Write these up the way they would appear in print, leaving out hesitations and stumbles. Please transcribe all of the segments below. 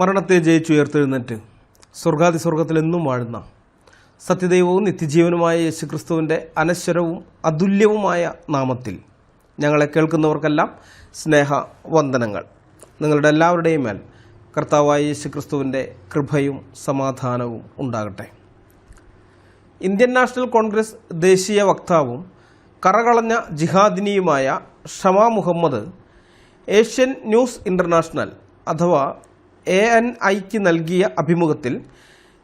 മരണത്തെ ജയിച്ചുയർത്തെഴുന്നേറ്റ് സ്വർഗാതിസ്വർഗത്തിലെന്നും വാഴുന്ന സത്യദൈവവും നിത്യജീവനുമായ യേശുക്രിസ്തുവിൻ്റെ അനശ്വരവും അതുല്യവുമായ നാമത്തിൽ ഞങ്ങളെ കേൾക്കുന്നവർക്കെല്ലാം സ്നേഹവന്ദനങ്ങൾ. നിങ്ങളുടെ എല്ലാവരുടെയും മേൽ കർത്താവായ യേശുക്രിസ്തുവിൻ്റെ കൃപയും സമാധാനവും ഉണ്ടാകട്ടെ. ഇന്ത്യൻ നാഷണൽ കോൺഗ്രസ് ദേശീയ വക്താവും കറകളഞ്ഞ ജിഹാദിനിയുമായ Shama Mohammed Asian news international അഥവാ ANIക്ക് നൽകിയ അഭിമുഖത്തിൽ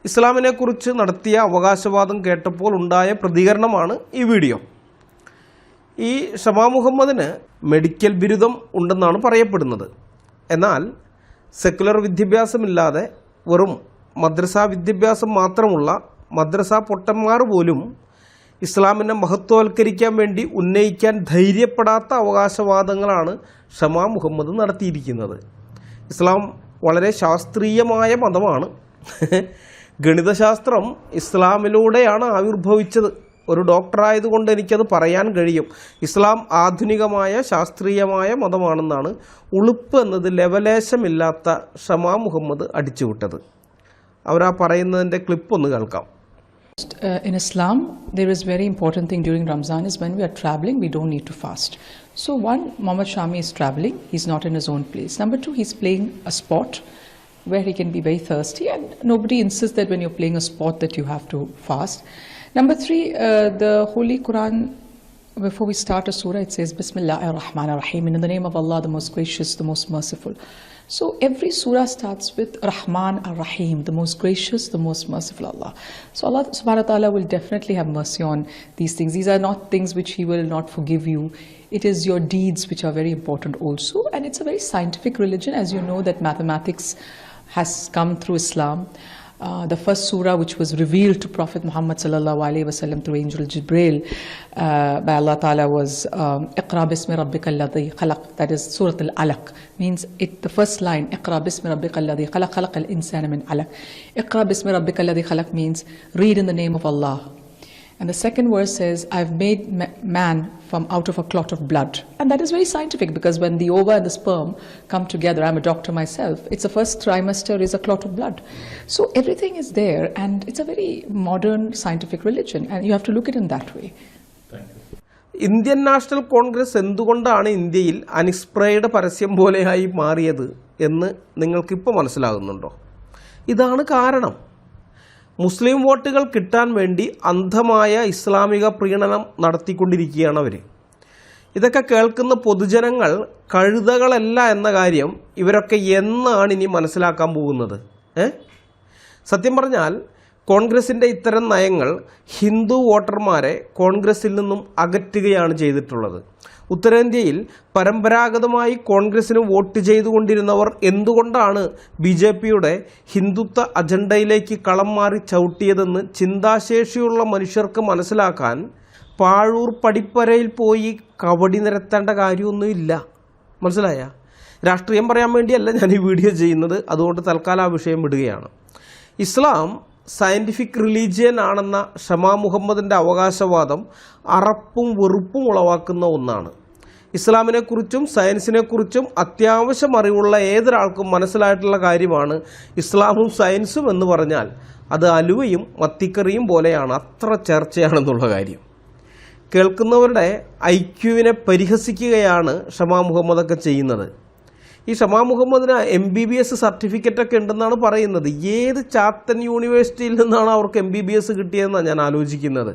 ഇസ്ലാമിനെക്കുറിച്ച് നടത്തിയ അവകാശവാദം കേട്ടപ്പോൾ ഉണ്ടായ പ്രതികരണമാണ് ഈ വീഡിയോ. ഈ ഷമാ മുഹമ്മദിന് മെഡിക്കൽ ബിരുദം ഉണ്ടെന്നാണ് പറയപ്പെടുന്നത്. എന്നാൽ സെക്കുലർ വിദ്യാഭ്യാസമില്ലാതെ വെറും മദ്രസ വിദ്യാഭ്യാസം മാത്രമുള്ള മദ്രസ പൊട്ടന്മാർ പോലും ഇസ്ലാമിനെ മഹത്വവൽക്കരിക്കാൻ വേണ്ടി ഉന്നയിക്കാൻ ധൈര്യപ്പെടാത്ത അവകാശവാദങ്ങളാണ് ഷമാ മുഹമ്മദ് നടത്തിയിരിക്കുന്നത്. ഇസ്ലാം വളരെ ശാസ്ത്രീയമായ മതമാണ്. ഗണിതശാസ്ത്രം ഇസ്ലാമിലൂടെയാണ് ആവിർഭവിച്ചത്. ഒരു ഡോക്ടറായതുകൊണ്ട് എനിക്കത് പറയാൻ കഴിയും. ഇസ്ലാം ആധുനികമായ ശാസ്ത്രീയമായ മതമാണെന്നാണ് ഉളുപ്പ് എന്നത് ലെവലേശമില്ലാത്ത ഷമാ മുഹമ്മദ് അടിച്ചുവിട്ടത്. അവരാ പറയുന്നതിൻ്റെ ക്ലിപ്പ് ഒന്ന് കേൾക്കാം. In Islam, there is very important thing during Ramzan is when we are traveling, we don't need to fast. So one, Muhammad Shami is traveling, he's not in his own place. Number two, he's playing a sport where he can be very thirsty, and nobody insists that when you're playing a sport that you have to fast. Number three, the Holy Quran, before we start a surah, it says Bismillahir Rahmanir Rahim, in the name of Allah, the most gracious, the most merciful. So every surah starts with Rahman ar-Rahim, the most gracious, the most merciful Allah. So Allah subhanahu wa ta'ala will definitely have mercy on these things. These are not things which He will not forgive you. It is your deeds which are very important also. And it's a very scientific religion. As you know that mathematics has come through Islam. The first surah which was revealed to Prophet Muhammad sallallahu alaihi wasallam through Angel Jibreel by Allah Ta'ala was Iqra bismi rabbikal ladhi khalaq. That is Surah Al-Alaq. Means the first line, Iqra bismi rabbikal ladhi khalaq, khalaqal insana min alaq. Iqra bismi rabbikal ladhi khalaq means read in the name of Allah. And the second verse says, I've made man from out of a clot of blood. And that is very scientific, because when the ova and the sperm come together, I'm a doctor myself, it's the first trimester is a clot of blood. So everything is there, and it's a very modern scientific religion, and you have to look at it in that way. Indian national Congress എന്തുകൊണ്ടാണ് ഇന്ത്യയിൽ അനിസ്പ്രേയുടെ പരസ്യം പോലെയായി മാറിയത് എന്ന് നിങ്ങൾക്കിപ്പോൾ മനസ്സിലാകുന്നുണ്ടോ? ഇതാണ് കാരണം. മുസ്ലിം വോട്ടുകൾ കിട്ടാൻ വേണ്ടി അന്ധമായ ഇസ്ലാമിക പ്രീണനം നടത്തിക്കൊണ്ടിരിക്കുകയാണ് അവർ. ഇതൊക്കെ കേൾക്കുന്ന പൊതുജനങ്ങൾ കഴുതകളല്ല എന്ന കാര്യം ഇവരൊക്കെ എന്നാണ് ഇനി മനസ്സിലാക്കാൻ പോകുന്നത്? സത്യം പറഞ്ഞാൽ കോൺഗ്രസിൻ്റെ ഇത്തരം നയങ്ങൾ ഹിന്ദു വോട്ടർമാരെ കോൺഗ്രസിൽ നിന്നും അകറ്റുകയാണ് ചെയ്തിട്ടുള്ളത്. ഉത്തരേന്ത്യയിൽ പരമ്പരാഗതമായി കോൺഗ്രസിന് വോട്ട് ചെയ്തുകൊണ്ടിരുന്നവർ എന്തുകൊണ്ടാണ് BJPയുടെ ഹിന്ദുത്വ അജണ്ടയിലേക്ക് കളം മാറി ചവിട്ടിയതെന്ന് ചിന്താശേഷിയുള്ള മനുഷ്യർക്ക് മനസ്സിലാക്കാൻ പാഴൂർ പടിപ്പരയിൽ പോയി കവടി നിരത്തേണ്ട കാര്യമൊന്നുമില്ല. മനസ്സിലായ? രാഷ്ട്രീയം പറയാൻ വേണ്ടിയല്ല ഞാൻ ഈ വീഡിയോ ചെയ്യുന്നത്. അതുകൊണ്ട് തൽക്കാലം ആ വിഷയം വിടുകയാണ്. ഇസ്ലാം സയൻറ്റിഫിക് റിലീജിയൻ ആണെന്ന ഷമാ മുഹമ്മദിൻ്റെ അവകാശവാദം അറപ്പും വെറുപ്പും ഉളവാക്കുന്ന ഒന്നാണ്. ഇസ്ലാമിനെക്കുറിച്ചും സയൻസിനെക്കുറിച്ചും അത്യാവശ്യം അറിവുള്ള ഏതൊരാൾക്കും മനസ്സിലായിട്ടുള്ള കാര്യമാണ് ഇസ്ലാമും സയൻസും എന്ന് പറഞ്ഞാൽ അത് അലുവയും മത്തിക്കറിയും പോലെയാണ്, അത്ര ചർച്ചയാണെന്നുള്ള കാര്യം. കേൾക്കുന്നവരുടെ IQവിനെ പരിഹസിക്കുകയാണ് ഷമാ മുഹമ്മദൊക്കെ ചെയ്യുന്നത്. ഈ ഷമാ മുഹമ്മദിന് MBBS സർട്ടിഫിക്കറ്റൊക്കെ ഉണ്ടെന്നാണ് പറയുന്നത്. ഏത് ചാത്തൻ യൂണിവേഴ്സിറ്റിയിൽ നിന്നാണ് അവർക്ക് MBBS കിട്ടിയതെന്നാണ് ഞാൻ ആലോചിക്കുന്നത്.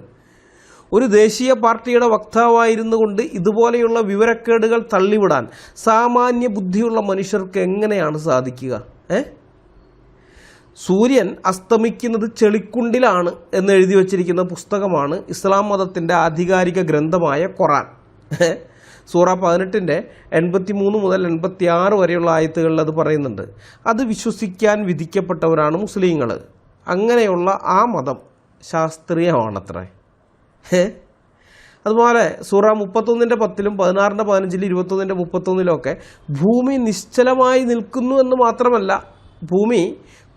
ഒരു ദേശീയ പാർട്ടിയുടെ വക്താവായിരുന്നു കൊണ്ട് ഇതുപോലെയുള്ള വിവരക്കേടുകൾ തള്ളിവിടാൻ സാമാന്യ ബുദ്ധിയുള്ള മനുഷ്യർക്ക് എങ്ങനെയാണ് സാധിക്കുക? സൂര്യൻ അസ്തമിക്കുന്നത് ചെളിക്കുണ്ടിലാണ് എന്ന് എഴുതി വച്ചിരിക്കുന്ന പുസ്തകമാണ് ഇസ്ലാം മതത്തിൻ്റെ ആധികാരിക ഗ്രന്ഥമായ ഖുർആൻ. സൂറ 18 83 മുതൽ 86 വരെയുള്ള ആയത്തുകളിൽ അത് പറയുന്നുണ്ട്. അത് വിശ്വസിക്കാൻ വിധിക്കപ്പെട്ടവരാണ് മുസ്ലിങ്ങൾ. അങ്ങനെയുള്ള ആ മതം ശാസ്ത്രീയമാണത്രേ. അതുപോലെ സൂറ 31 10 16 15 21 31 ഭൂമി നിശ്ചലമായി നിൽക്കുന്നു എന്ന് മാത്രമല്ല, ഭൂമി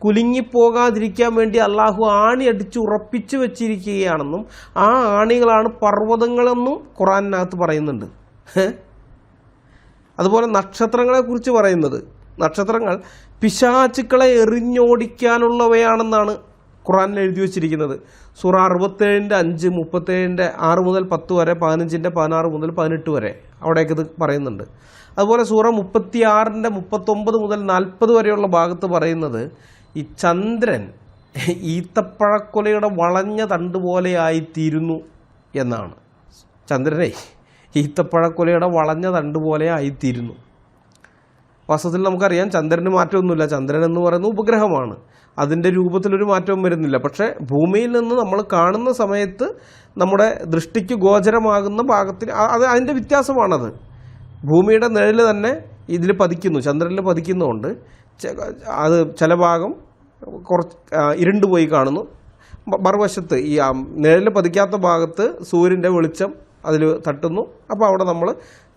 കുലുങ്ങിപ്പോകാതിരിക്കാൻ വേണ്ടി അള്ളാഹു ആണി അടിച്ച് ഉറപ്പിച്ചു വെച്ചിരിക്കുകയാണെന്നും ആ ആണികളാണ് പർവ്വതങ്ങളെന്നും ഖുർആനിനകത്ത് പറയുന്നുണ്ട്. അതുപോലെ നക്ഷത്രങ്ങളെക്കുറിച്ച് പറയുന്നത് നക്ഷത്രങ്ങൾ പിശാചുക്കളെ എറിഞ്ഞോടിക്കാനുള്ളവയാണെന്നാണ് ഖുർആനിൽ എഴുതി വച്ചിരിക്കുന്നത്. സൂറ 67:5, 37:6 മുതൽ 10 വരെ, 15:16 മുതൽ 18 വരെ അവിടേക്ക് ഇത് പറയുന്നുണ്ട്. അതുപോലെ സൂറ 36 39 മുതൽ 40 വരെയുള്ള ഭാഗത്ത് പറയുന്നത് ഈ ചന്ദ്രൻ ഈത്തപ്പഴക്കൊലയുടെ വളഞ്ഞ തണ്ട് പോലെ ആയിത്തീരുന്നു എന്നാണ്. ചന്ദ്രനെ ഈത്തപ്പഴക്കൊലയുടെ വളഞ്ഞ തണ്ട് പോലെ ആയിത്തീരുന്നു. വാസ്തവത്തിൽ നമുക്കറിയാം ചന്ദ്രന് മാറ്റമൊന്നുമില്ല. ചന്ദ്രൻ എന്ന് പറയുന്ന ഉപഗ്രഹമാണ്, അതിൻ്റെ രൂപത്തിലൊരു മാറ്റവും വരുന്നില്ല. പക്ഷേ ഭൂമിയിൽ നിന്ന് നമ്മൾ കാണുന്ന സമയത്ത് നമ്മുടെ ദൃഷ്ടിക്ക് ഗോചരമാകുന്ന ഭാഗത്തിന് അതിൻ്റെ വ്യത്യാസമാണത്. ഭൂമിയുടെ നിഴൽ തന്നെ ഇതിൽ പതിക്കുന്നു, ചന്ദ്രനിൽ പതിക്കുന്നതുകൊണ്ട് അത് ചില ഭാഗം കുറച്ച് ഇരുണ്ടുപോയി കാണുന്നു. മറുവശത്ത് ഈ നിഴൽ പതിക്കാത്ത ഭാഗത്ത് സൂര്യൻ്റെ വെളിച്ചം അതിൽ തട്ടുന്നു. അപ്പോൾ അവിടെ നമ്മൾ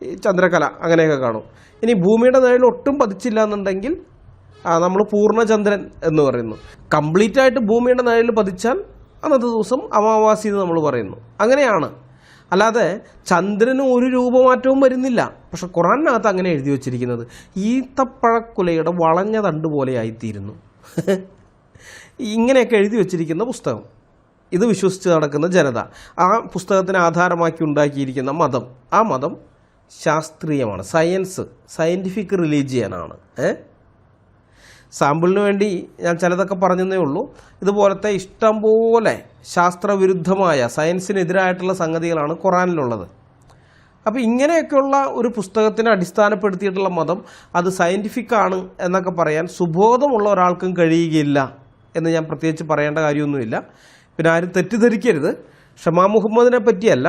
ഈ ചന്ദ്രകല അങ്ങനെയൊക്കെ കാണും. ഇനി ഭൂമിയുടെ നിഴൽ ഒട്ടും പതിച്ചില്ല എന്നുണ്ടെങ്കിൽ നമ്മൾ പൂർണ്ണചന്ദ്രൻ എന്ന് പറയുന്നു. കംപ്ലീറ്റ് ആയിട്ട് ഭൂമിയുടെ നിഴൽ പതിച്ചാൽ അന്നത്തെ ദിവസം അമാവാസി എന്ന് നമ്മൾ പറയുന്നു. അങ്ങനെയാണ്, അല്ലാതെ ചന്ദ്രന് ഒരു രൂപമാറ്റവും വരുന്നില്ല. പക്ഷെ ഖുർആനിനകത്ത് അങ്ങനെ എഴുതി വച്ചിരിക്കുന്നത് ഈത്തപ്പഴക്കുലയുടെ വളഞ്ഞ തണ്ട് പോലെ ആയിത്തീരുന്നു. ഇങ്ങനെയൊക്കെ എഴുതി വച്ചിരിക്കുന്ന പുസ്തകം, ഇത് വിശ്വസിച്ച് നടക്കുന്ന ജനത, ആ പുസ്തകത്തിനെ ആധാരമാക്കി ഉണ്ടാക്കിയിരിക്കുന്ന മതം, ആ മതം ശാസ്ത്രീയമാണ്, സയൻറ്റിഫിക് റിലീജിയനാണ്. സാമ്പിളിന് വേണ്ടി ഞാൻ ചിലതൊക്കെ പറഞ്ഞതേ ഉള്ളൂ. ഇതുപോലത്തെ ഇഷ്ടംപോലെ ശാസ്ത്രവിരുദ്ധമായ സയൻസിനെതിരായിട്ടുള്ള സംഗതികളാണ് ഖുർആനിലുള്ളത്. അപ്പോൾ ഇങ്ങനെയൊക്കെയുള്ള ഒരു പുസ്തകത്തിനെ അടിസ്ഥാനപ്പെടുത്തിയിട്ടുള്ള മതം അത് സയൻറ്റിഫിക് ആണ് എന്നൊക്കെ പറയാൻ സുബോധമുള്ള ഒരാൾക്കും കഴിയുകയില്ല എന്ന് ഞാൻ പ്രത്യേകിച്ച് പറയേണ്ട കാര്യമൊന്നുമില്ല. പിന്നെ ആരും തെറ്റിദ്ധരിക്കരുത്, ഷമാ മുഹമ്മദിനെ പറ്റിയല്ല,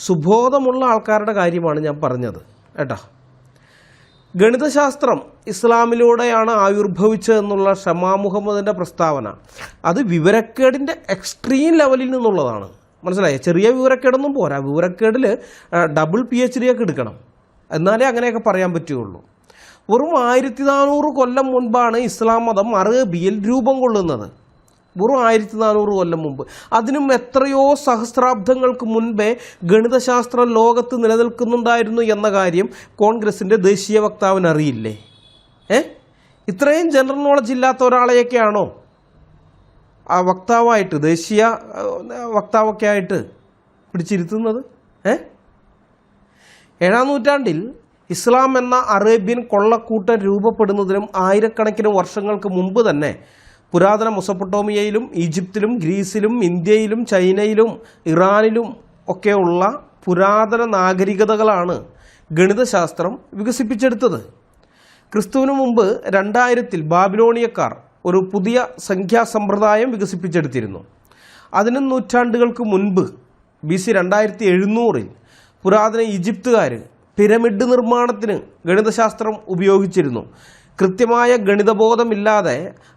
സുബോധമുള്ള ആൾക്കാരുടെ കാര്യമാണ് ഞാൻ പറഞ്ഞത് കേട്ടോ. ഗണിതശാസ്ത്രം ഇസ്ലാമിലൂടെയാണ് ആവിർഭവിച്ചതെന്നുള്ള ഷമാ മുഹമ്മദിൻ്റെ പ്രസ്താവന അത് വിവരക്കേടിൻ്റെ എക്സ്ട്രീം ലെവലിൽ നിന്നുള്ളതാണ്. മനസ്സിലായോ? ചെറിയ വിവരക്കേടൊന്നും പോരാ, വിവരക്കേടിൽ ഡബിൾ PhD ഒക്കെ എടുക്കണം, എന്നാലേ അങ്ങനെയൊക്കെ പറയാൻ പറ്റുകയുള്ളൂ. വെറും 1400 കൊല്ലം മുൻപാണ് ഇസ്ലാം മതം അറേബ്യയിൽ രൂപം കൊള്ളുന്നത്. വെറും 1400 കൊല്ലം മുമ്പ്. അതിനും എത്രയോ സഹസ്രാബ്ദങ്ങൾക്ക് മുൻപേ ഗണിതശാസ്ത്രം ലോകത്ത് നിലനിൽക്കുന്നുണ്ടായിരുന്നു എന്ന കാര്യം കോൺഗ്രസിൻ്റെ ദേശീയ വക്താവിന് അറിയില്ലേ? ഇത്രയും ജനറൽ നോളജ് ഇല്ലാത്ത ഒരാളെയൊക്കെയാണോ ആ വക്താവായിട്ട്, ദേശീയ വക്താവൊക്കെ ആയിട്ട് പിടിച്ചിരുത്തുന്നത്? 7-ാം നൂറ്റാണ്ടിൽ ഇസ്ലാം എന്ന അറേബ്യൻ കൊള്ളക്കൂട്ടം രൂപപ്പെടുന്നതിനും ആയിരക്കണക്കിന് വർഷങ്ങൾക്ക് മുമ്പ് തന്നെ പുരാതന മെസൊപ്പൊട്ടേമിയയിലും ഈജിപ്തിലും ഗ്രീസിലും ഇന്ത്യയിലും ചൈനയിലും ഇറാനിലും ഒക്കെയുള്ള പുരാതന നാഗരികതകളാണ് ഗണിതശാസ്ത്രം വികസിപ്പിച്ചെടുത്തത്. ക്രിസ്തുവിന് മുമ്പ് 2000-ൽ ബാബിലോണിയക്കാർ ഒരു പുതിയ സംഖ്യാസമ്പ്രദായം വികസിപ്പിച്ചെടുത്തിരുന്നു. 10 നൂറ്റാണ്ടുകൾക്ക് മുൻപ് BC 2700-ൽ പുരാതന ഈജിപ്തുകാർ പിരമിഡ് നിർമ്മാണത്തിന് ഗണിതശാസ്ത്രം ഉപയോഗിച്ചിരുന്നു. കൃത്യമായ ഗണിതബോധമില്ലാതെ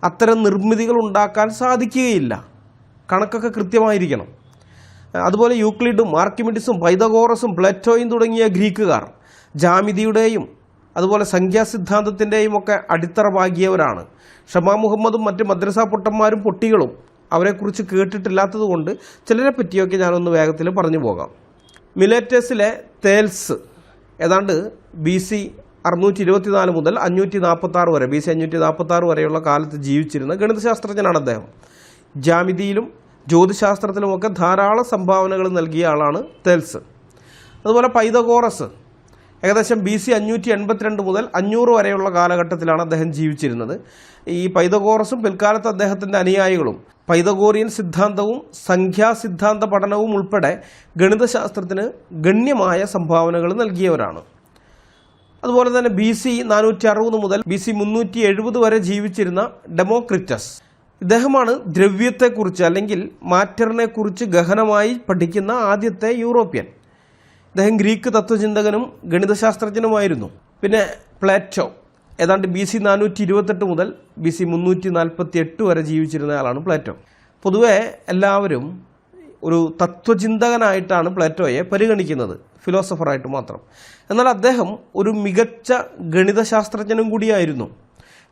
അത്തരം നിർമ്മിതികൾ ഉണ്ടാക്കാൻ സാധിക്കുകയില്ല, കണക്കൊക്കെ കൃത്യമായിരിക്കണം. അതുപോലെ യൂക്ലിഡും ആർക്കിമിഡിസും പൈതഗോറസും പ്ലേറ്റോയും തുടങ്ങിയ ഗ്രീക്കുകാർ ജാമിതിയുടെയും അതുപോലെ സംഖ്യാസിദ്ധാന്തത്തിൻ്റെയും ഒക്കെ അടിത്തറ പാകിയവരാണ്. ഷമാ മുഹമ്മദും മറ്റ് മദ്രസ പൊട്ടന്മാരും പൊട്ടികളും അവരെക്കുറിച്ച് കേട്ടിട്ടില്ലാത്തത് കൊണ്ട് ചിലരെ പറ്റിയൊക്കെ ഞാനൊന്ന് വേഗത്തിൽ പറഞ്ഞു പോകാം. മിലേറ്റസിലെ തേൽസ് ഏതാണ്ട് BC 624 മുതൽ 546 വരെ, BC 546 വരെയുള്ള കാലത്ത് ജീവിച്ചിരുന്ന ഗണിതശാസ്ത്രജ്ഞനാണ് അദ്ദേഹം. ജാമിതിയിലും ജ്യോതിശാസ്ത്രത്തിലുമൊക്കെ ധാരാളം സംഭാവനകൾ നൽകിയ ആളാണ് തേൽസ്. അതുപോലെ പൈതഗോറസ് ഏകദേശം BC 582 മുതൽ 500 വരെയുള്ള കാലഘട്ടത്തിലാണ് അദ്ദേഹം ജീവിച്ചിരുന്നത്. ഈ പൈതഗോറസും പിൽക്കാലത്ത് അദ്ദേഹത്തിൻ്റെ അനുയായികളും പൈതഗോറിയൻ സിദ്ധാന്തവും സംഖ്യാസിദ്ധാന്ത പഠനവും ഉൾപ്പെടെ ഗണിതശാസ്ത്രത്തിന് ഗണ്യമായ സംഭാവനകൾ നൽകിയവരാണ്. അതുപോലെ തന്നെ BC 460 മുതൽ BC 370 വരെ ജീവിച്ചിരുന്ന ഡെമോക്രിറ്റസ്, ഇദ്ദേഹമാണ് ദ്രവ്യത്തെക്കുറിച്ച് അല്ലെങ്കിൽ മാറ്ററിനെ കുറിച്ച് ഗഹനമായി പഠിക്കുന്ന ആദ്യത്തെ യൂറോപ്യൻ. ഇദ്ദേഹം ഗ്രീക്ക് തത്വചിന്തകനും ഗണിതശാസ്ത്രജ്ഞനുമായിരുന്നു. പിന്നെ പ്ലേറ്റോ ഏതാണ്ട് BC 428 മുതൽ BC 348 വരെ ജീവിച്ചിരുന്ന ആളാണ് പ്ലേറ്റോ. പൊതുവെ എല്ലാവരും ഒരു തത്വചിന്തകനായിട്ടാണ് പ്ലേറ്റോയെ പരിഗണിക്കുന്നത്, ഫിലോസഫറായിട്ട് മാത്രം. എന്നാൽ അദ്ദേഹം ഒരു മികച്ച ഗണിതശാസ്ത്രജ്ഞനും കൂടിയായിരുന്നു.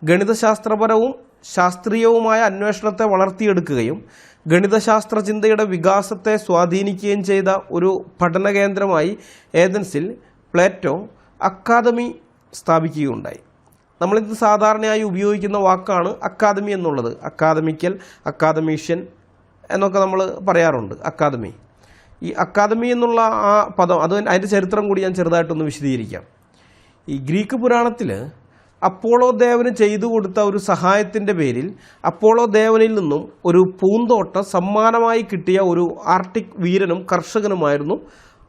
ഗണിതശാസ്ത്രപരവും ശാസ്ത്രീയവുമായ അന്വേഷണത്തെ വളർത്തിയെടുക്കുകയും ഗണിതശാസ്ത്ര ചിന്തയുടെ വികാസത്തെ സ്വാധീനിക്കുകയും ചെയ്ത ഒരു പഠന കേന്ദ്രമായി ഏതൻസിൽ പ്ലേറ്റോ അക്കാദമി സ്ഥാപിക്കുകയുണ്ടായി. നമ്മളിത് സാധാരണയായി ഉപയോഗിക്കുന്ന വാക്കാണ് അക്കാദമി എന്നുള്ളത്. അക്കാദമിക്കൽ, അക്കാദമീഷ്യൻ എന്നൊക്കെ നമ്മൾ പറയാറുണ്ട്. അക്കാദമി, ഈ അക്കാദമി എന്നുള്ള ആ പദം, അതിൻ്റെ ചരിത്രം കൂടി ഞാൻ ചെറുതായിട്ടൊന്ന് വിശദീകരിക്കാം. ഈ ഗ്രീക്ക് പുരാണത്തിൽ അപ്പോളോ ദേവന് ചെയ്തു കൊടുത്ത ഒരു സഹായത്തിൻ്റെ പേരിൽ അപ്പോളോ ദേവനിൽ നിന്നും ഒരു പൂന്തോട്ടം സമ്മാനമായി കിട്ടിയ ഒരു ആർട്ടിക് വീരനും കർഷകനുമായിരുന്നു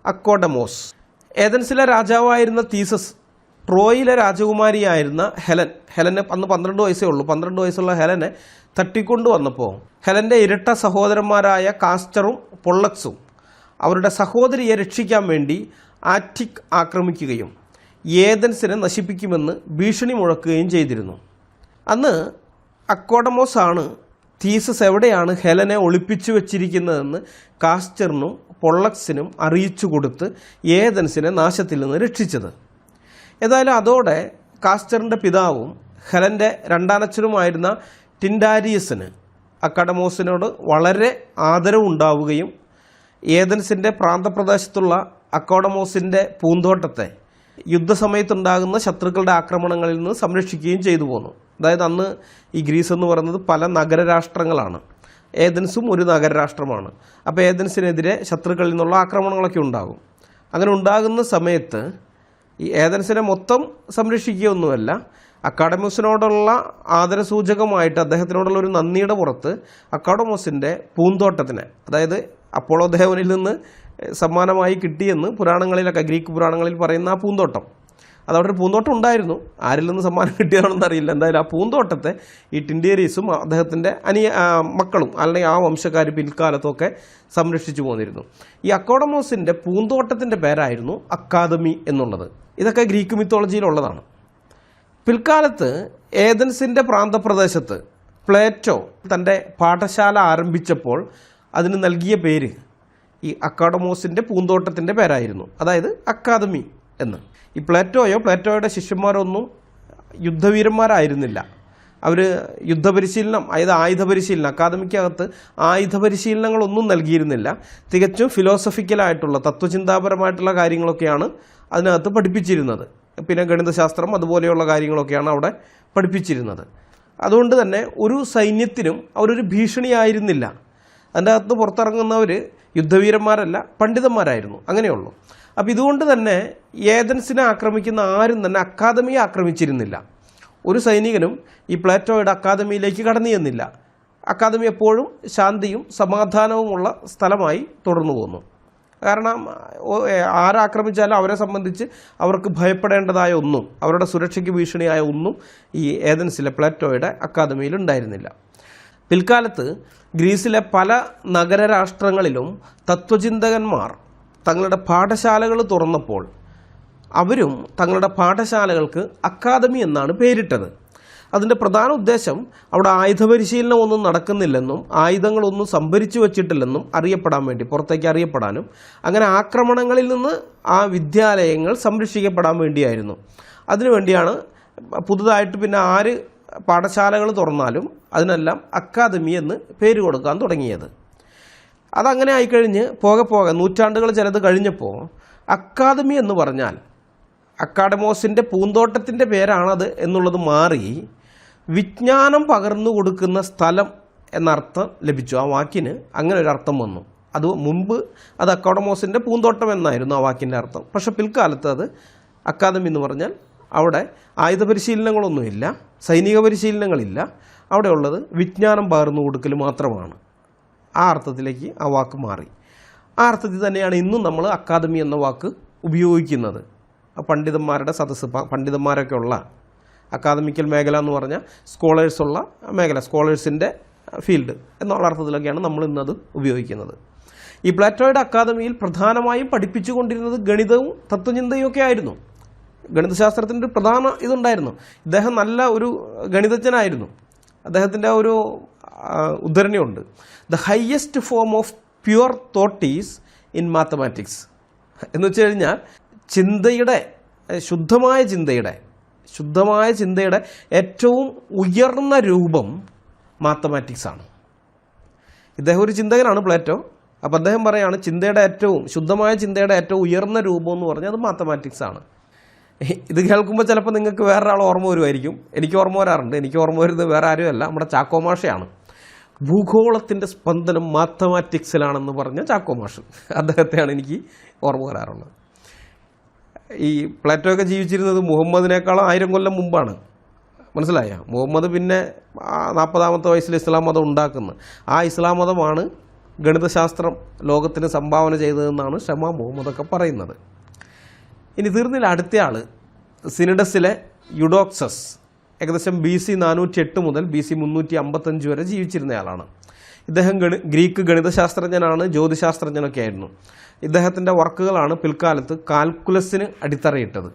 അക്കോഡമോസ്. ഏതൻസിലെ രാജാവായിരുന്ന തീസസ് ട്രോയിലെ രാജകുമാരിയായിരുന്ന ഹെലന് അന്ന് 12 വയസ്സേ ഉള്ളൂ. 12 വയസ്സുള്ള ഹെലനെ തട്ടിക്കൊണ്ടു വന്നപ്പോൾ ഹെലൻ്റെ ഇരട്ട സഹോദരന്മാരായ കാസ്റ്ററും പൊള്ളക്സും അവരുടെ സഹോദരിയെ രക്ഷിക്കാൻ വേണ്ടി ആറ്റിക് ആക്രമിക്കുകയും ഏതൻസിനെ നശിപ്പിക്കുമെന്ന് ഭീഷണി മുഴക്കുകയും ചെയ്തിരുന്നു. അന്ന് അക്കോഡമോസ് ആണ് തീസസ് എവിടെയാണ് ഹെലനെ ഒളിപ്പിച്ചു വച്ചിരിക്കുന്നതെന്ന് കാസ്റ്ററിനും പൊള്ളക്സിനും അറിയിച്ചു കൊടുത്ത് ഏതൻസിനെ നാശത്തിൽ നിന്ന് രക്ഷിച്ചത്. ഏതായാലും അതോടെ കാസ്റ്ററിൻ്റെ പിതാവും ഹെലൻ്റെ രണ്ടാനച്ഛനുമായിരുന്ന ടിൻഡാരിയസിന് അക്കോഡമോസിനോട് വളരെ ആദരവുണ്ടാവുകയും ഏതൻസിൻ്റെ പ്രാന്തപ്രദേശത്തുള്ള അക്കോഡമോസിൻ്റെ പൂന്തോട്ടത്തെ യുദ്ധസമയത്തുണ്ടാകുന്ന ശത്രുക്കളുടെ ആക്രമണങ്ങളിൽ നിന്ന് സംരക്ഷിക്കുകയും ചെയ്തു പോന്നു. അതായത് അന്ന് ഈ ഗ്രീസ് എന്ന് പറയുന്നത് പല നഗരരാഷ്ട്രങ്ങളാണ്. ഏതൻസും ഒരു നഗരരാഷ്ട്രമാണ്. അപ്പോൾ ഏതൻസിനെതിരെ ശത്രുക്കളിൽ നിന്നുള്ള ആക്രമണങ്ങളൊക്കെ ഉണ്ടാകും. അങ്ങനെ ഉണ്ടാകുന്ന സമയത്ത് ഈ ഏതൻസിനെ മൊത്തം സംരക്ഷിക്കുകയൊന്നുമല്ല, അക്കോഡമോസിനോടുള്ള ആദരസൂചകമായിട്ട് അദ്ദേഹത്തിനോടുള്ള ഒരു നന്ദിയുടെ പുറത്ത് അക്കോഡമോസിൻ്റെ പൂന്തോട്ടത്തിന്, അതായത് അപ്പോളോ ദേവനിൽ നിന്ന് സമ്മാനമായി കിട്ടിയെന്ന് പുരാണങ്ങളിലൊക്കെ, ഗ്രീക്ക് പുരാണങ്ങളിൽ പറയുന്ന ആ പൂന്തോട്ടം, അതവിടെ ഒരു പൂന്തോട്ടം ഉണ്ടായിരുന്നു. ആരിൽ നിന്ന് സമ്മാനം കിട്ടിയതാണെന്ന് അറിയില്ല. എന്തായാലും ആ പൂന്തോട്ടത്തെ ഈ ടിൻഡേരീസും അദ്ദേഹത്തിൻ്റെ മക്കളും അല്ലെങ്കിൽ ആ വംശക്കാർ പിൽക്കാലത്തൊക്കെ സംരക്ഷിച്ചു പോന്നിരുന്നു. ഈ അക്കോഡമോസിൻ്റെ പൂന്തോട്ടത്തിൻ്റെ പേരായിരുന്നു അക്കാദമി എന്നുള്ളത്. ഇതൊക്കെ ഗ്രീക്ക് മിത്തോളജിയിലുള്ളതാണ്. പിൽക്കാലത്ത് ഏതൻസിൻ്റെ പ്രാന്തപ്രദേശത്ത് പ്ലേറ്റോ തൻ്റെ പാഠശാല ആരംഭിച്ചപ്പോൾ അതിന് നൽകിയ പേര് ഈ അക്കോഡമോസിൻ്റെ പൂന്തോട്ടത്തിൻ്റെ പേരായിരുന്നു, അതായത് അക്കാദമി എന്ന്. ഈ പ്ലേറ്റോയുടെ ശിഷ്യന്മാരൊന്നും യുദ്ധവീരന്മാരായിരുന്നില്ല. അവർ യുദ്ധപരിശീലനം, അതായത് ആയുധ പരിശീലനം, അക്കാദമിക്കകത്ത് ആയുധ പരിശീലനങ്ങളൊന്നും നൽകിയിരുന്നില്ല. തികച്ചും ഫിലോസഫിക്കലായിട്ടുള്ള തത്വചിന്താപരമായിട്ടുള്ള കാര്യങ്ങളൊക്കെയാണ് അതിനകത്ത് പഠിപ്പിച്ചിരുന്നത്. പിന്നെ ഗണിതശാസ്ത്രം അതുപോലെയുള്ള കാര്യങ്ങളൊക്കെയാണ് അവിടെ പഠിപ്പിച്ചിരുന്നത്. അതുകൊണ്ട് തന്നെ ഒരു സൈന്യത്തിനും അവരൊരു ഭീഷണിയായിരുന്നില്ല. അതിൻ്റെ അകത്ത് പുറത്തിറങ്ങുന്നവർ യുദ്ധവീരന്മാരല്ല, പണ്ഡിതന്മാരായിരുന്നു. അങ്ങനെയുള്ളൂ. അപ്പോൾ ഇതുകൊണ്ട് തന്നെ ഏതൻസിനെ ആക്രമിക്കുന്ന ആരും തന്നെ അക്കാദമിയെ ആക്രമിച്ചിരുന്നില്ല. ഒരു സൈനികനും ഈ പ്ലേറ്റോയുടെ അക്കാദമിയിലേക്ക് കടന്നു ചെന്നില്ല. അക്കാദമി എപ്പോഴും ശാന്തിയും സമാധാനവുമുള്ള സ്ഥലമായി തുടർന്നു പോന്നു. കാരണം ആരാക്രമിച്ചാലും അവരെ സംബന്ധിച്ച് അവർക്ക് ഭയപ്പെടേണ്ടതായ ഒന്നും, അവരുടെ സുരക്ഷയ്ക്ക് ഭീഷണിയായ ഒന്നും ഈ ഏതൻസിലെ പ്ലേറ്റോയുടെ അക്കാദമിയിൽ ഉണ്ടായിരുന്നില്ല. പിൽക്കാലത്ത് ഗ്രീസിലെ പല നഗരരാഷ്ട്രങ്ങളിലും തത്വചിന്തകന്മാർ തങ്ങളുടെ പാഠശാലകൾ തുറന്നപ്പോൾ അവരും തങ്ങളുടെ പാഠശാലകൾക്ക് അക്കാദമി എന്നാണ് പേരിട്ടത്. അതിൻ്റെ പ്രധാന ഉദ്ദേശം അവിടെ ആയുധ പരിശീലനം ഒന്നും നടക്കുന്നില്ലെന്നും ആയുധങ്ങളൊന്നും സംഭരിച്ചു വച്ചിട്ടില്ലെന്നും അറിയപ്പെടാൻ വേണ്ടി, പുറത്തേക്ക് അറിയപ്പെടാനും അങ്ങനെ ആക്രമണങ്ങളിൽ നിന്ന് ആ വിദ്യാലയങ്ങൾ സംരക്ഷിക്കപ്പെടാൻ വേണ്ടിയായിരുന്നു. അതിനുവേണ്ടിയാണ് പുതുതായിട്ട് പിന്നെ ആര് പാഠശാലകൾ തുറന്നാലും അതിനെല്ലാം അക്കാദമി എന്ന് പേര് കൊടുക്കാൻ തുടങ്ങിയത്. അതങ്ങനെ ആയിക്കഴിഞ്ഞ് പോകെ നൂറ്റാണ്ടുകൾ ചിലത് കഴിഞ്ഞപ്പോൾ അക്കാദമി എന്ന് പറഞ്ഞാൽ അക്കാഡമോസിൻ്റെ പൂന്തോട്ടത്തിൻ്റെ പേരാണത് എന്നുള്ളത് മാറി വിജ്ഞാനം പകർന്നു കൊടുക്കുന്ന സ്ഥലം എന്നർത്ഥം ലഭിച്ചു. ആ വാക്കിന് അങ്ങനെ ഒരു അർത്ഥം വന്നു. അത് മുമ്പ് അത് അക്കാഡമോസിൻ്റെ പൂന്തോട്ടം എന്നായിരുന്നു ആ വാക്കിൻ്റെ അർത്ഥം. പക്ഷെ പിൽക്കാലത്ത് അത് അക്കാദമി എന്ന് പറഞ്ഞാൽ അവിടെ ആയുധ പരിശീലനങ്ങളൊന്നുമില്ല, സൈനിക പരിശീലനങ്ങളില്ല, അവിടെ ഉള്ളത് വിജ്ഞാനം പകർന്നു കൊടുക്കൽ മാത്രമാണ്. ആ അർത്ഥത്തിലേക്ക് ആ വാക്ക് മാറി. ആ അർത്ഥത്തിൽ തന്നെയാണ് ഇന്നും നമ്മൾ അക്കാദമി എന്ന വാക്ക് ഉപയോഗിക്കുന്നത്. പണ്ഡിതന്മാരുടെ സദസ്സ്, പണ്ഡിതന്മാരൊക്കെ ഉള്ള അക്കാദമിക്കൽ മേഖല എന്ന് പറഞ്ഞാൽ സ്കോളേഴ്സുള്ള മേഖല, സ്കോളേഴ്സിൻ്റെ ഫീൽഡ് എന്നുള്ള അർത്ഥത്തിലൊക്കെയാണ് നമ്മൾ ഇന്നത് ഉപയോഗിക്കുന്നത്. ഈ പ്ലേറ്റോയുടെ അക്കാദമിയിൽ പ്രധാനമായും പഠിപ്പിച്ചുകൊണ്ടിരുന്നത് ഗണിതവും തത്വചിന്തയും ഒക്കെ ആയിരുന്നു. ഗണിതശാസ്ത്രത്തിൻ്റെ ഒരു പ്രധാന ഇതുണ്ടായിരുന്നു. ഇദ്ദേഹം നല്ല ഒരു ഗണിതജ്ഞനായിരുന്നു. അദ്ദേഹത്തിൻ്റെ ഒരു ഉദ്ധരണിയുണ്ട്, the highest form of pure thought is in mathematics. എന്ന് വെച്ച് കഴിഞ്ഞാൽ ചിന്തയുടെ ശുദ്ധമായ ചിന്തയുടെ ഏറ്റവും ഉയർന്ന രൂപം മാത്തമാറ്റിക്സ് ആണ്. ഇദ്ദേഹം ഒരു ചിന്തകനാണ് പ്ലേറ്റോ. അപ്പോൾ അദ്ദേഹം പറയുകയാണ് ശുദ്ധമായ ചിന്തയുടെ ഏറ്റവും ഉയർന്ന രൂപം എന്ന് പറഞ്ഞാൽ അത് മാത്തമാറ്റിക്സ് ആണ്. ഇത് കേൾക്കുമ്പോൾ ചിലപ്പോൾ നിങ്ങൾക്ക് വേറൊരാൾ ഓർമ്മ വരുമായിരിക്കും. എനിക്ക് ഓർമ്മ വരാറുണ്ട്. എനിക്ക് ഓർമ്മ വരുന്നത് വേറെ ആരുമല്ല, നമ്മുടെ ചാക്കോ മാഷയാണ്. ഭൂഗോളത്തിൻ്റെ സ്പന്ദനം മാത്തമാറ്റിക്സിലാണെന്ന് പറഞ്ഞ ചാക്കോ മാഷ്, അദ്ദേഹത്തെയാണ് എനിക്ക് ഓർമ്മ വരാറുള്ളത്. ഈ പ്ലേറ്റോ ഒക്കെ ജീവിച്ചിരുന്നത് മുഹമ്മദിനേക്കാളും 1000 കൊല്ലം മുമ്പാണ്. മനസ്സിലായ? മുഹമ്മദ് പിന്നെ 40ാമത്തെ വയസ്സിൽ ഇസ്ലാം മതം ഉണ്ടാക്കുന്നത്. ആ ഇസ്ലാം മതമാണ് ഗണിതശാസ്ത്രം ലോകത്തിന് സംഭാവന ചെയ്തതെന്നാണ് ഷമാ മുഹമ്മദൊക്കെ പറയുന്നത്. ഇനി തീർന്നില്ല, അടുത്തയാൾ സിനിഡസിലെ യുഡോക്സസ്, ഏകദേശം BC 408 മുതൽ BC 355 വരെ ജീവിച്ചിരുന്നയാളാണ്. ഇദ്ദേഹം ഗ്രീക്ക് ഗണിതശാസ്ത്രജ്ഞനാണ്, ജ്യോതിശാസ്ത്രജ്ഞനൊക്കെ ആയിരുന്നു. ഇദ്ദേഹത്തിൻ്റെ വർക്കുകളാണ് പിൽക്കാലത്ത് കാൽക്കുലസിന് അടിത്തറയിട്ടത്.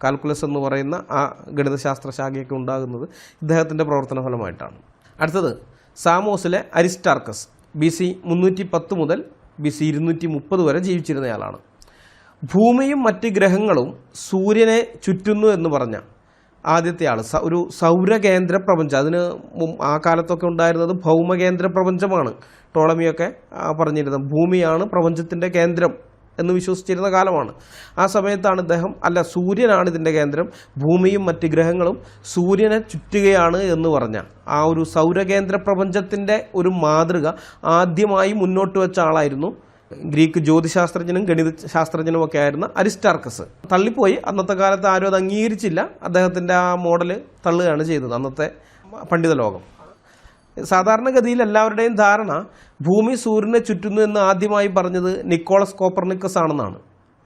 കാൽക്കുലസ് എന്ന് പറയുന്ന ആ ഗണിതശാസ്ത്ര ശാഖയൊക്കെ ഉണ്ടാകുന്നത് ഇദ്ദേഹത്തിൻ്റെ പ്രവർത്തന ഫലമായിട്ടാണ്. അടുത്തത് സാമോസിലെ അരിസ്റ്റാർക്കസ്, BC 310 മുതൽ BC 230 വരെ ജീവിച്ചിരുന്നയാളാണ്. ഭൂമിയും മറ്റ് ഗ്രഹങ്ങളും സൂര്യനെ ചുറ്റുന്നു എന്ന് പറഞ്ഞ ആദ്യത്തെ ആൾ. ഒരു സൗരകേന്ദ്ര പ്രപഞ്ചം, അതിന് ആ കാലത്തൊക്കെ ഉണ്ടായിരുന്നത് ഭൗമകേന്ദ്ര പ്രപഞ്ചമാണ്. ടോളമിയൊക്കെ പറഞ്ഞിരുന്നത് ഭൂമിയാണ് പ്രപഞ്ചത്തിൻ്റെ കേന്ദ്രം എന്ന് വിശ്വസിച്ചിരുന്ന കാലമാണ്. ആ സമയത്താണ് ഇദ്ദേഹം അല്ല, സൂര്യനാണ് ഇതിൻ്റെ കേന്ദ്രം, ഭൂമിയും മറ്റ് ഗ്രഹങ്ങളും സൂര്യനെ ചുറ്റുകയാണ് എന്ന് പറഞ്ഞ ആ ഒരു സൗരകേന്ദ്ര പ്രപഞ്ചത്തിൻ്റെ ഒരു മാതൃക ആദ്യമായി മുന്നോട്ട് വെച്ച ആളായിരുന്നു ഗ്രീക്ക് ജ്യോതിശാസ്ത്രജ്ഞനും ഗണിത ശാസ്ത്രജ്ഞനും ഒക്കെ ആയിരുന്ന അരിസ്റ്റാർക്കസ്. തള്ളിപ്പോയി, അന്നത്തെ കാലത്ത് ആരും അത് അംഗീകരിച്ചില്ല. അദ്ദേഹത്തിൻ്റെ ആ മോഡല് തള്ളുകയാണ് ചെയ്തത് അന്നത്തെ പണ്ഡിത ലോകം. സാധാരണഗതിയിൽ എല്ലാവരുടെയും ധാരണ ഭൂമി സൂര്യനെ ചുറ്റുന്നു എന്ന് ആദ്യമായി പറഞ്ഞത് നിക്കോളസ് കോപ്പർനിക്കസ് ആണെന്നാണ്.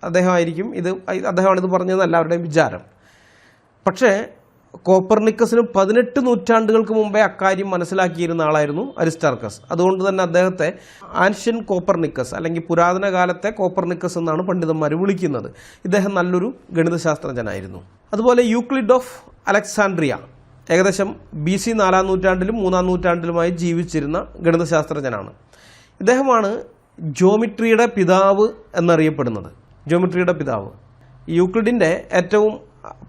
അദ്ദേഹമാണിത് പറഞ്ഞതെന്ന് എല്ലാവരുടെയും വിചാരം. പക്ഷേ കോപ്പർനിക്കസിന് 18 നൂറ്റാണ്ടുകൾക്ക് മുമ്പേ അക്കാര്യം മനസ്സിലാക്കിയിരുന്ന ആളായിരുന്നു അരിസ്റ്റാർക്കസ്. അതുകൊണ്ട് തന്നെ അദ്ദേഹത്തെ ആൻഷ്യൻ കോപ്പർനിക്കസ് അല്ലെങ്കിൽ പുരാതന കാലത്തെ കോപ്പർനിക്കസ് എന്നാണ് പണ്ഡിതന്മാർ വിളിക്കുന്നത്. ഇദ്ദേഹം നല്ലൊരു ഗണിതശാസ്ത്രജ്ഞനായിരുന്നു. അതുപോലെ യൂക്ലിഡ് ഓഫ് അലക്സാൻഡ്രിയ, ഏകദേശം BC 4-ാം നൂറ്റാണ്ടിലും 3-ാം നൂറ്റാണ്ടിലുമായി ജീവിച്ചിരുന്ന ഗണിതശാസ്ത്രജ്ഞനാണ്. ഇദ്ദേഹമാണ് ജ്യോമിട്രിയുടെ പിതാവ് എന്നറിയപ്പെടുന്നത്. ജ്യോമിട്രിയുടെ പിതാവ്. യൂക്ലിഡിൻ്റെ ഏറ്റവും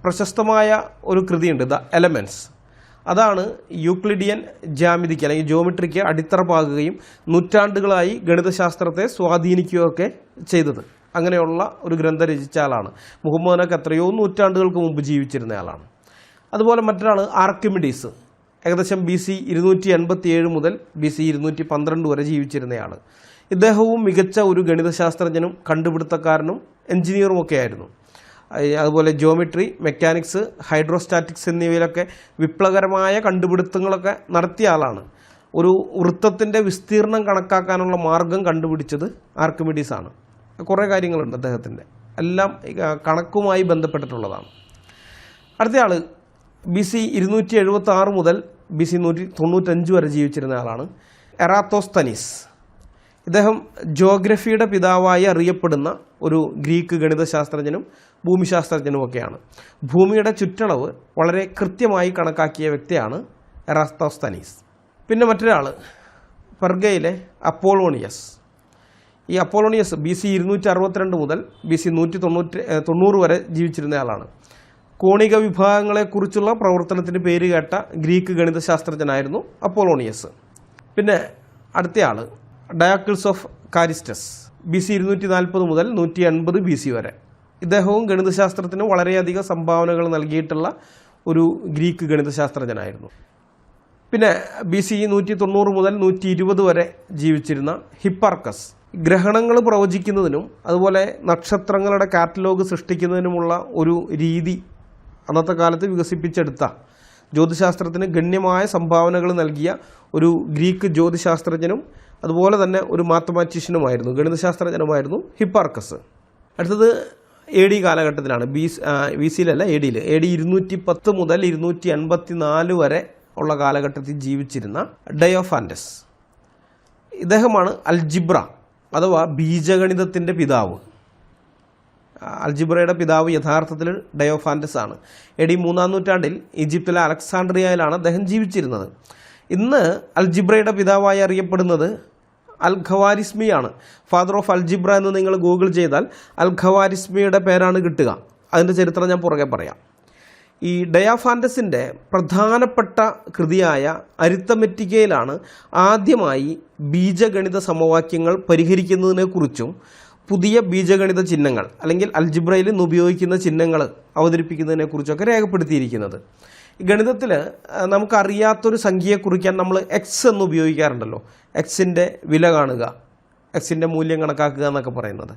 പ്രശസ്തമായ ഒരു കൃതിയുണ്ട്, ദ എലമെൻറ്റ്സ്. അതാണ് യൂക്ലിഡിയൻ ജ്യാമിതിക്ക് അല്ലെങ്കിൽ ജ്യോമിട്രിക്ക് അടിത്തറ പാകുകയും നൂറ്റാണ്ടുകളായി ഗണിതശാസ്ത്രത്തെ സ്വാധീനിക്കുകയൊക്കെ ചെയ്തത്. അങ്ങനെയുള്ള ഒരു ഗ്രന്ഥം രചിച്ച ആളാണ്. മുഹമ്മദിനൊക്കെ എത്രയോ നൂറ്റാണ്ടുകൾക്ക് മുമ്പ് ജീവിച്ചിരുന്നയാളാണ്. അതുപോലെ മറ്റൊരാൾ ആർക്കിമിഡീസ്, ഏകദേശം BC 287 മുതൽ BC 212 വരെ ജീവിച്ചിരുന്നയാൾ. ഇദ്ദേഹവും മികച്ച ഒരു ഗണിതശാസ്ത്രജ്ഞനും കണ്ടുപിടുത്തക്കാരനും എഞ്ചിനീയറും ഒക്കെ ആയിരുന്നു. അതുപോലെ ജിയോമെട്രി, മെക്കാനിക്സ്, ഹൈഡ്രോസ്റ്റാറ്റിക്സ് എന്നിവയിലൊക്കെ വിപ്ലവകരമായ കണ്ടുപിടുത്തങ്ങളൊക്കെ നടത്തിയ ആളാണ്. ഒരു വൃത്തത്തിൻ്റെ വിസ്തീർണം കണക്കാക്കാനുള്ള മാർഗം കണ്ടുപിടിച്ചത് ആർക്കിമിഡീസാണ്. കുറേ കാര്യങ്ങളുണ്ട് അദ്ദേഹത്തിൻ്റെ, എല്ലാം കണക്കുമായി ബന്ധപ്പെട്ടിട്ടുള്ളതാണ്. അടുത്തയാൾ BC 276 മുതൽ BC 195 വരെ ജീവിച്ചിരുന്ന ആളാണ് എറാത്തോസ്തനീസ്. ഇദ്ദേഹം ജോഗ്രഫിയുടെ പിതാവായി അറിയപ്പെടുന്ന ഒരു ഗ്രീക്ക് ഗണിതശാസ്ത്രജ്ഞനും ഭൂമിശാസ്ത്രജ്ഞനും ഒക്കെയാണ്. ഭൂമിയുടെ ചുറ്റളവ് വളരെ കൃത്യമായി കണക്കാക്കിയ വ്യക്തിയാണ് എറാത്തോസ്തനീസ്. പിന്നെ മറ്റൊരാൾ പെർഗയിലെ അപ്പോളോണിയസ്. ഈ അപ്പോളോണിയസ് BC 262 മുതൽ BC 190 വരെ ജീവിച്ചിരുന്നയാളാണ്. കോണിക വിഭാഗങ്ങളെക്കുറിച്ചുള്ള പ്രവർത്തനത്തിന് പേര് കേട്ട ഗ്രീക്ക് ഗണിതശാസ്ത്രജ്ഞനായിരുന്നു അപ്പോളോണിയസ്. പിന്നെ അടുത്തയാൾ ഡയാക്കിൾസ് ഓഫ് കാരിസ്റ്റസ്, BC 240 മുതൽ 180 BC വരെ. ഇദ്ദേഹവും ഗണിതശാസ്ത്രത്തിന് വളരെയധികം സംഭാവനകൾ നൽകിയിട്ടുള്ള ഒരു ഗ്രീക്ക് ഗണിതശാസ്ത്രജ്ഞനായിരുന്നു. പിന്നെ BC 190 മുതൽ 120 വരെ ജീവിച്ചിരുന്ന ഹിപ്പാർക്കസ്, ഗ്രഹണങ്ങൾ പ്രവചിക്കുന്നതിനും അതുപോലെ നക്ഷത്രങ്ങളുടെ കാറ്റലോഗ് സൃഷ്ടിക്കുന്നതിനുമുള്ള ഒരു രീതി അന്നത്തെ കാലത്ത് വികസിപ്പിച്ചെടുത്ത, ജ്യോതിശാസ്ത്രത്തിന് ഗണ്യമായ സംഭാവനകൾ നൽകിയ ഒരു ഗ്രീക്ക് ജ്യോതിശാസ്ത്രജ്ഞനും അതുപോലെ തന്നെ ഒരു മാത്തമാറ്റീഷ്യനുമായിരുന്നു, ഗണിതശാസ്ത്രജ്ഞനുമായിരുന്നു ഹിപ്പാർക്കസ്. അടുത്തത് AD കാലഘട്ടത്തിലാണ്. BC-ലല്ല, AD 210 മുതൽ 284 വരെ ഉള്ള കാലഘട്ടത്തിൽ ജീവിച്ചിരുന്ന ഡയോഫാൻറ്റസ്. ഇദ്ദേഹമാണ് അൽജിബ്ര അഥവാ ബീജഗണിതത്തിൻ്റെ പിതാവ്. അൽജിബ്രയുടെ പിതാവ് യഥാർത്ഥത്തിൽ ഡയോഫാൻറ്റസ് ആണ്. AD 3-ാം നൂറ്റാണ്ടിൽ ഈജിപ്തിലെ അലക്സാണ്ട്രിയയിലാണ് അദ്ദേഹം ജീവിച്ചിരുന്നത്. ഇന്ന് അൽജിബ്രയുടെ പിതാവായി അറിയപ്പെടുന്നത് അൽ ഖവാരിസ്മിയാണ്. ഫാദർ ഓഫ് അൽജിബ്ര എന്ന് നിങ്ങൾ ഗൂഗിൾ ചെയ്താൽ അൽ ഖവാരിസ്മിയുടെ പേരാണ് കിട്ടുക. അതിൻ്റെ ചരിത്രം ഞാൻ പുറകെ പറയാം. ഈ ഡയോഫാൻറ്റസിൻ്റെ പ്രധാനപ്പെട്ട കൃതിയായ അരിത്തമെറ്റിക്കയിലാണ് ആദ്യമായി ബീജഗണിത സമവാക്യങ്ങൾ പരിഹരിക്കുന്നതിനെക്കുറിച്ചും പുതിയ ബീജഗണിത ചിഹ്നങ്ങൾ അല്ലെങ്കിൽ അൽജിബ്രയിൽ ഇന്ന് ഉപയോഗിക്കുന്ന ചിഹ്നങ്ങൾ അവതരിപ്പിക്കുന്നതിനെക്കുറിച്ചൊക്കെ രേഖപ്പെടുത്തിയിരിക്കുന്നത്. ഈ ഗണിതത്തിൽ നമുക്കറിയാത്തൊരു സംഖ്യയെ കുറിക്കാൻ നമ്മൾ എക്സ് എന്ന് ഉപയോഗിക്കാറുണ്ടല്ലോ. എക്സിൻ്റെ വില കാണുക, എക്സിൻ്റെ മൂല്യം കണക്കാക്കുക എന്നൊക്കെ പറയുന്നത്.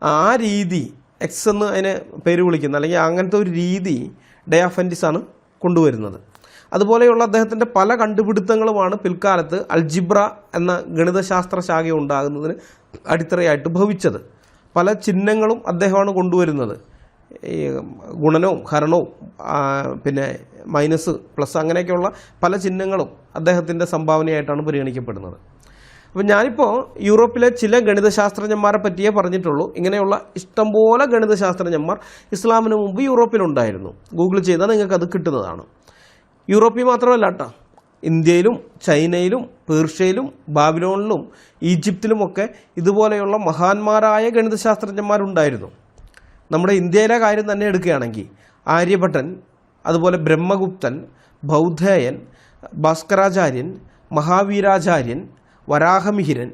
ആ രീതി, എക്സ് എന്ന് അതിനെ പേര് വിളിക്കുന്ന അല്ലെങ്കിൽ അങ്ങനത്തെ ഒരു രീതി ഡയാഫൻറ്റിസ് ആണ് കൊണ്ടുവരുന്നത്. അതുപോലെയുള്ള അദ്ദേഹത്തിൻ്റെ പല കണ്ടുപിടുത്തങ്ങളുമാണ് പിൽക്കാലത്ത് അൽജിബ്ര എന്ന ഗണിതശാസ്ത്ര ശാഖ ഉണ്ടാകുന്നതിന് അടിത്തറയായിട്ട് ഭവിച്ചത്. പല ചിഹ്നങ്ങളും അദ്ദേഹമാണ് കൊണ്ടുവരുന്നത്. ഈ ഗുണനവും ഹരണവും പിന്നെ മൈനസ് പ്ലസ് അങ്ങനെയൊക്കെയുള്ള പല ചിഹ്നങ്ങളും അദ്ദേഹത്തിൻ്റെ സംഭാവനയായിട്ടാണ് പരിഗണിക്കപ്പെടുന്നത്. അപ്പം ഞാനിപ്പോൾ യൂറോപ്പിലെ ചില ഗണിതശാസ്ത്രജ്ഞന്മാരെ പറ്റിയേ പറഞ്ഞിട്ടുള്ളൂ. ഇങ്ങനെയുള്ള ഇഷ്ടംപോലെ ഗണിതശാസ്ത്രജ്ഞന്മാർ ഇസ്ലാമിന് മുമ്പ് യൂറോപ്പിലുണ്ടായിരുന്നു. ഗൂഗിൾ ചെയ്താൽ നിങ്ങൾക്കത് കിട്ടുന്നതാണ്. യൂറോപ്പിൽ മാത്രമല്ല കേട്ടോ, ഇന്ത്യയിലും ചൈനയിലും പേർഷ്യയിലും ബാബിലോണിലും ഈജിപ്തിലുമൊക്കെ ഇതുപോലെയുള്ള മഹാന്മാരായ ഗണിതശാസ്ത്രജ്ഞന്മാരുണ്ടായിരുന്നു. നമ്മുടെ ഇന്ത്യയിലെ കാര്യം തന്നെ എടുക്കുകയാണെങ്കിൽ ആര്യഭട്ടൻ, അതുപോലെ ബ്രഹ്മഗുപ്തൻ, ബൗദ്ധേയൻ, ഭാസ്കരാചാര്യൻ, മഹാവീരാചാര്യൻ, വരാഹമിഹിരൻ,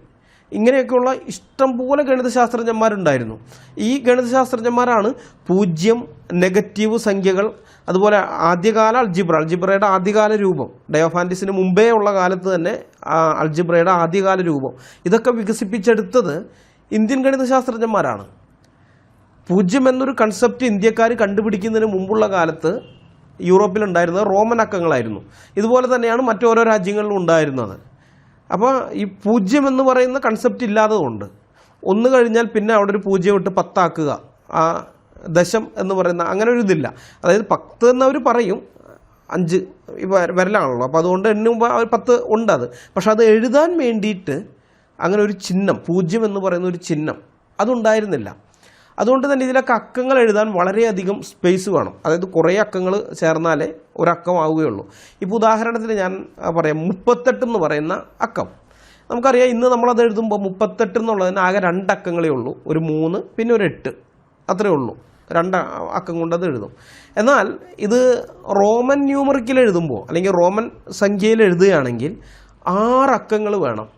ഇങ്ങനെയൊക്കെയുള്ള ഇഷ്ടംപോലെ ഗണിതശാസ്ത്രജ്ഞന്മാരുണ്ടായിരുന്നു. ഈ ഗണിതശാസ്ത്രജ്ഞന്മാരാണ് പൂജ്യം, നെഗറ്റീവ് സംഖ്യകൾ, അതുപോലെ ആദ്യകാല അൽജിബ്രയുടെ ആദ്യകാല രൂപം, ഡയോഫാൻറ്റിസിന് മുമ്പേ ഉള്ള കാലത്ത് തന്നെ അൽജിബ്രയുടെ ആദ്യകാല രൂപം, ഇതൊക്കെ വികസിപ്പിച്ചെടുത്തത് ഇന്ത്യൻ ഗണിതശാസ്ത്രജ്ഞന്മാരാണ്. പൂജ്യം എന്നൊരു കൺസെപ്റ്റ് ഇന്ത്യക്കാർ കണ്ടുപിടിക്കുന്നതിന് മുമ്പുള്ള കാലത്ത് യൂറോപ്പിലുണ്ടായിരുന്നത് റോമൻ അക്കങ്ങളായിരുന്നു. ഇതുപോലെ തന്നെയാണ് മറ്റോരോ രാജ്യങ്ങളിലും ഉണ്ടായിരുന്നത്. അപ്പോൾ ഈ പൂജ്യം എന്ന് പറയുന്ന കൺസെപ്റ്റ് ഇല്ലാത്തതുകൊണ്ട് ഒന്ന് കഴിഞ്ഞാൽ പിന്നെ അവിടെ ഒരു പൂജ്യം ഇട്ട് 10 ആക്കുക, ആ ദശം എന്ന് പറയുന്ന അങ്ങനെ ഒരു ഇതില്ല. അതായത് 10 എന്നവർ പറയും, 5 വരലാണല്ലോ, അപ്പോൾ അതുകൊണ്ട് എണ്ണുമ്പോൾ 10 ഉണ്ട്. അത് പക്ഷെ അത് എഴുതാൻ വേണ്ടിയിട്ട് അങ്ങനെ ഒരു ചിഹ്നം, പൂജ്യം എന്ന് പറയുന്ന ഒരു ചിഹ്നം അതുണ്ടായിരുന്നില്ല. അതുകൊണ്ട് തന്നെ ഇതിലൊക്കെ അക്കങ്ങൾ എഴുതാൻ വളരെയധികം സ്പേസ് വേണം. അതായത് കുറേ അക്കങ്ങൾ ചേർന്നാലേ ഒരക്കമാവുകയുള്ളൂ. ഇപ്പോൾ ഉദാഹരണത്തിന് ഞാൻ പറയാം, 38 എന്ന് പറയുന്ന അക്കം നമുക്കറിയാം. ഇന്ന് നമ്മളത് എഴുതുമ്പോൾ 38 എന്നുള്ളതിന് ആകെ 2 അക്കങ്ങളേ ഉള്ളൂ, ഒരു 3 പിന്നെ ഒരു 8, അത്രയേ ഉള്ളൂ. 2 അക്കം കൊണ്ട് അത് എഴുതും. എന്നാൽ ഇത് റോമൻ ന്യൂമറിക്കൽ എഴുതുമ്പോൾ അല്ലെങ്കിൽ റോമൻ സംഖ്യയിൽ എഴുതുകയാണെങ്കിൽ 6 അക്കങ്ങൾ വേണം.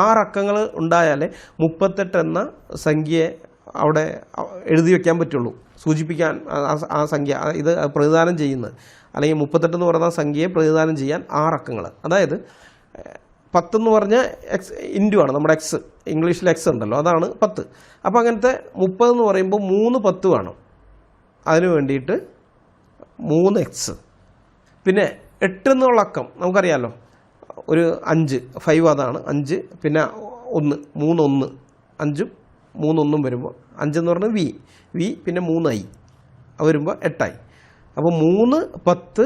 6 അക്കങ്ങൾ ഉണ്ടായാലേ 38 എന്ന സംഖ്യയെ അവിടെ എഴുതി വയ്ക്കാൻ പറ്റുള്ളൂ, സൂചിപ്പിക്കാൻ ആ സംഖ്യ ഇത് പ്രതിദാനം ചെയ്യുന്നത്. അല്ലെങ്കിൽ 38 എന്ന് പറയുന്ന സംഖ്യയെ പ്രതിദാനം ചെയ്യാൻ 6 അക്കങ്ങൾ. അതായത് 10 എന്ന് പറഞ്ഞാൽ എക്സ് ഇൻറ്റു ആണ്, നമ്മുടെ എക്സ്, ഇംഗ്ലീഷിൽ എക്സ് ഉണ്ടല്ലോ, അതാണ് 10. അപ്പോൾ അങ്ങനത്തെ 30 എന്ന് പറയുമ്പോൾ 3 10 വേണം. അതിന് വേണ്ടിയിട്ട് 3x. പിന്നെ 8 എന്നുള്ള അക്കം നമുക്കറിയാമല്ലോ, ഒരു 5, 5 അതാണ് 5, പിന്നെ 1, 3 1, 5 3 1 വരുമ്പോൾ 5 എന്ന് പറഞ്ഞാൽ വി പിന്നെ 3i വരുമ്പോൾ 8ആയി. അപ്പോൾ 3 10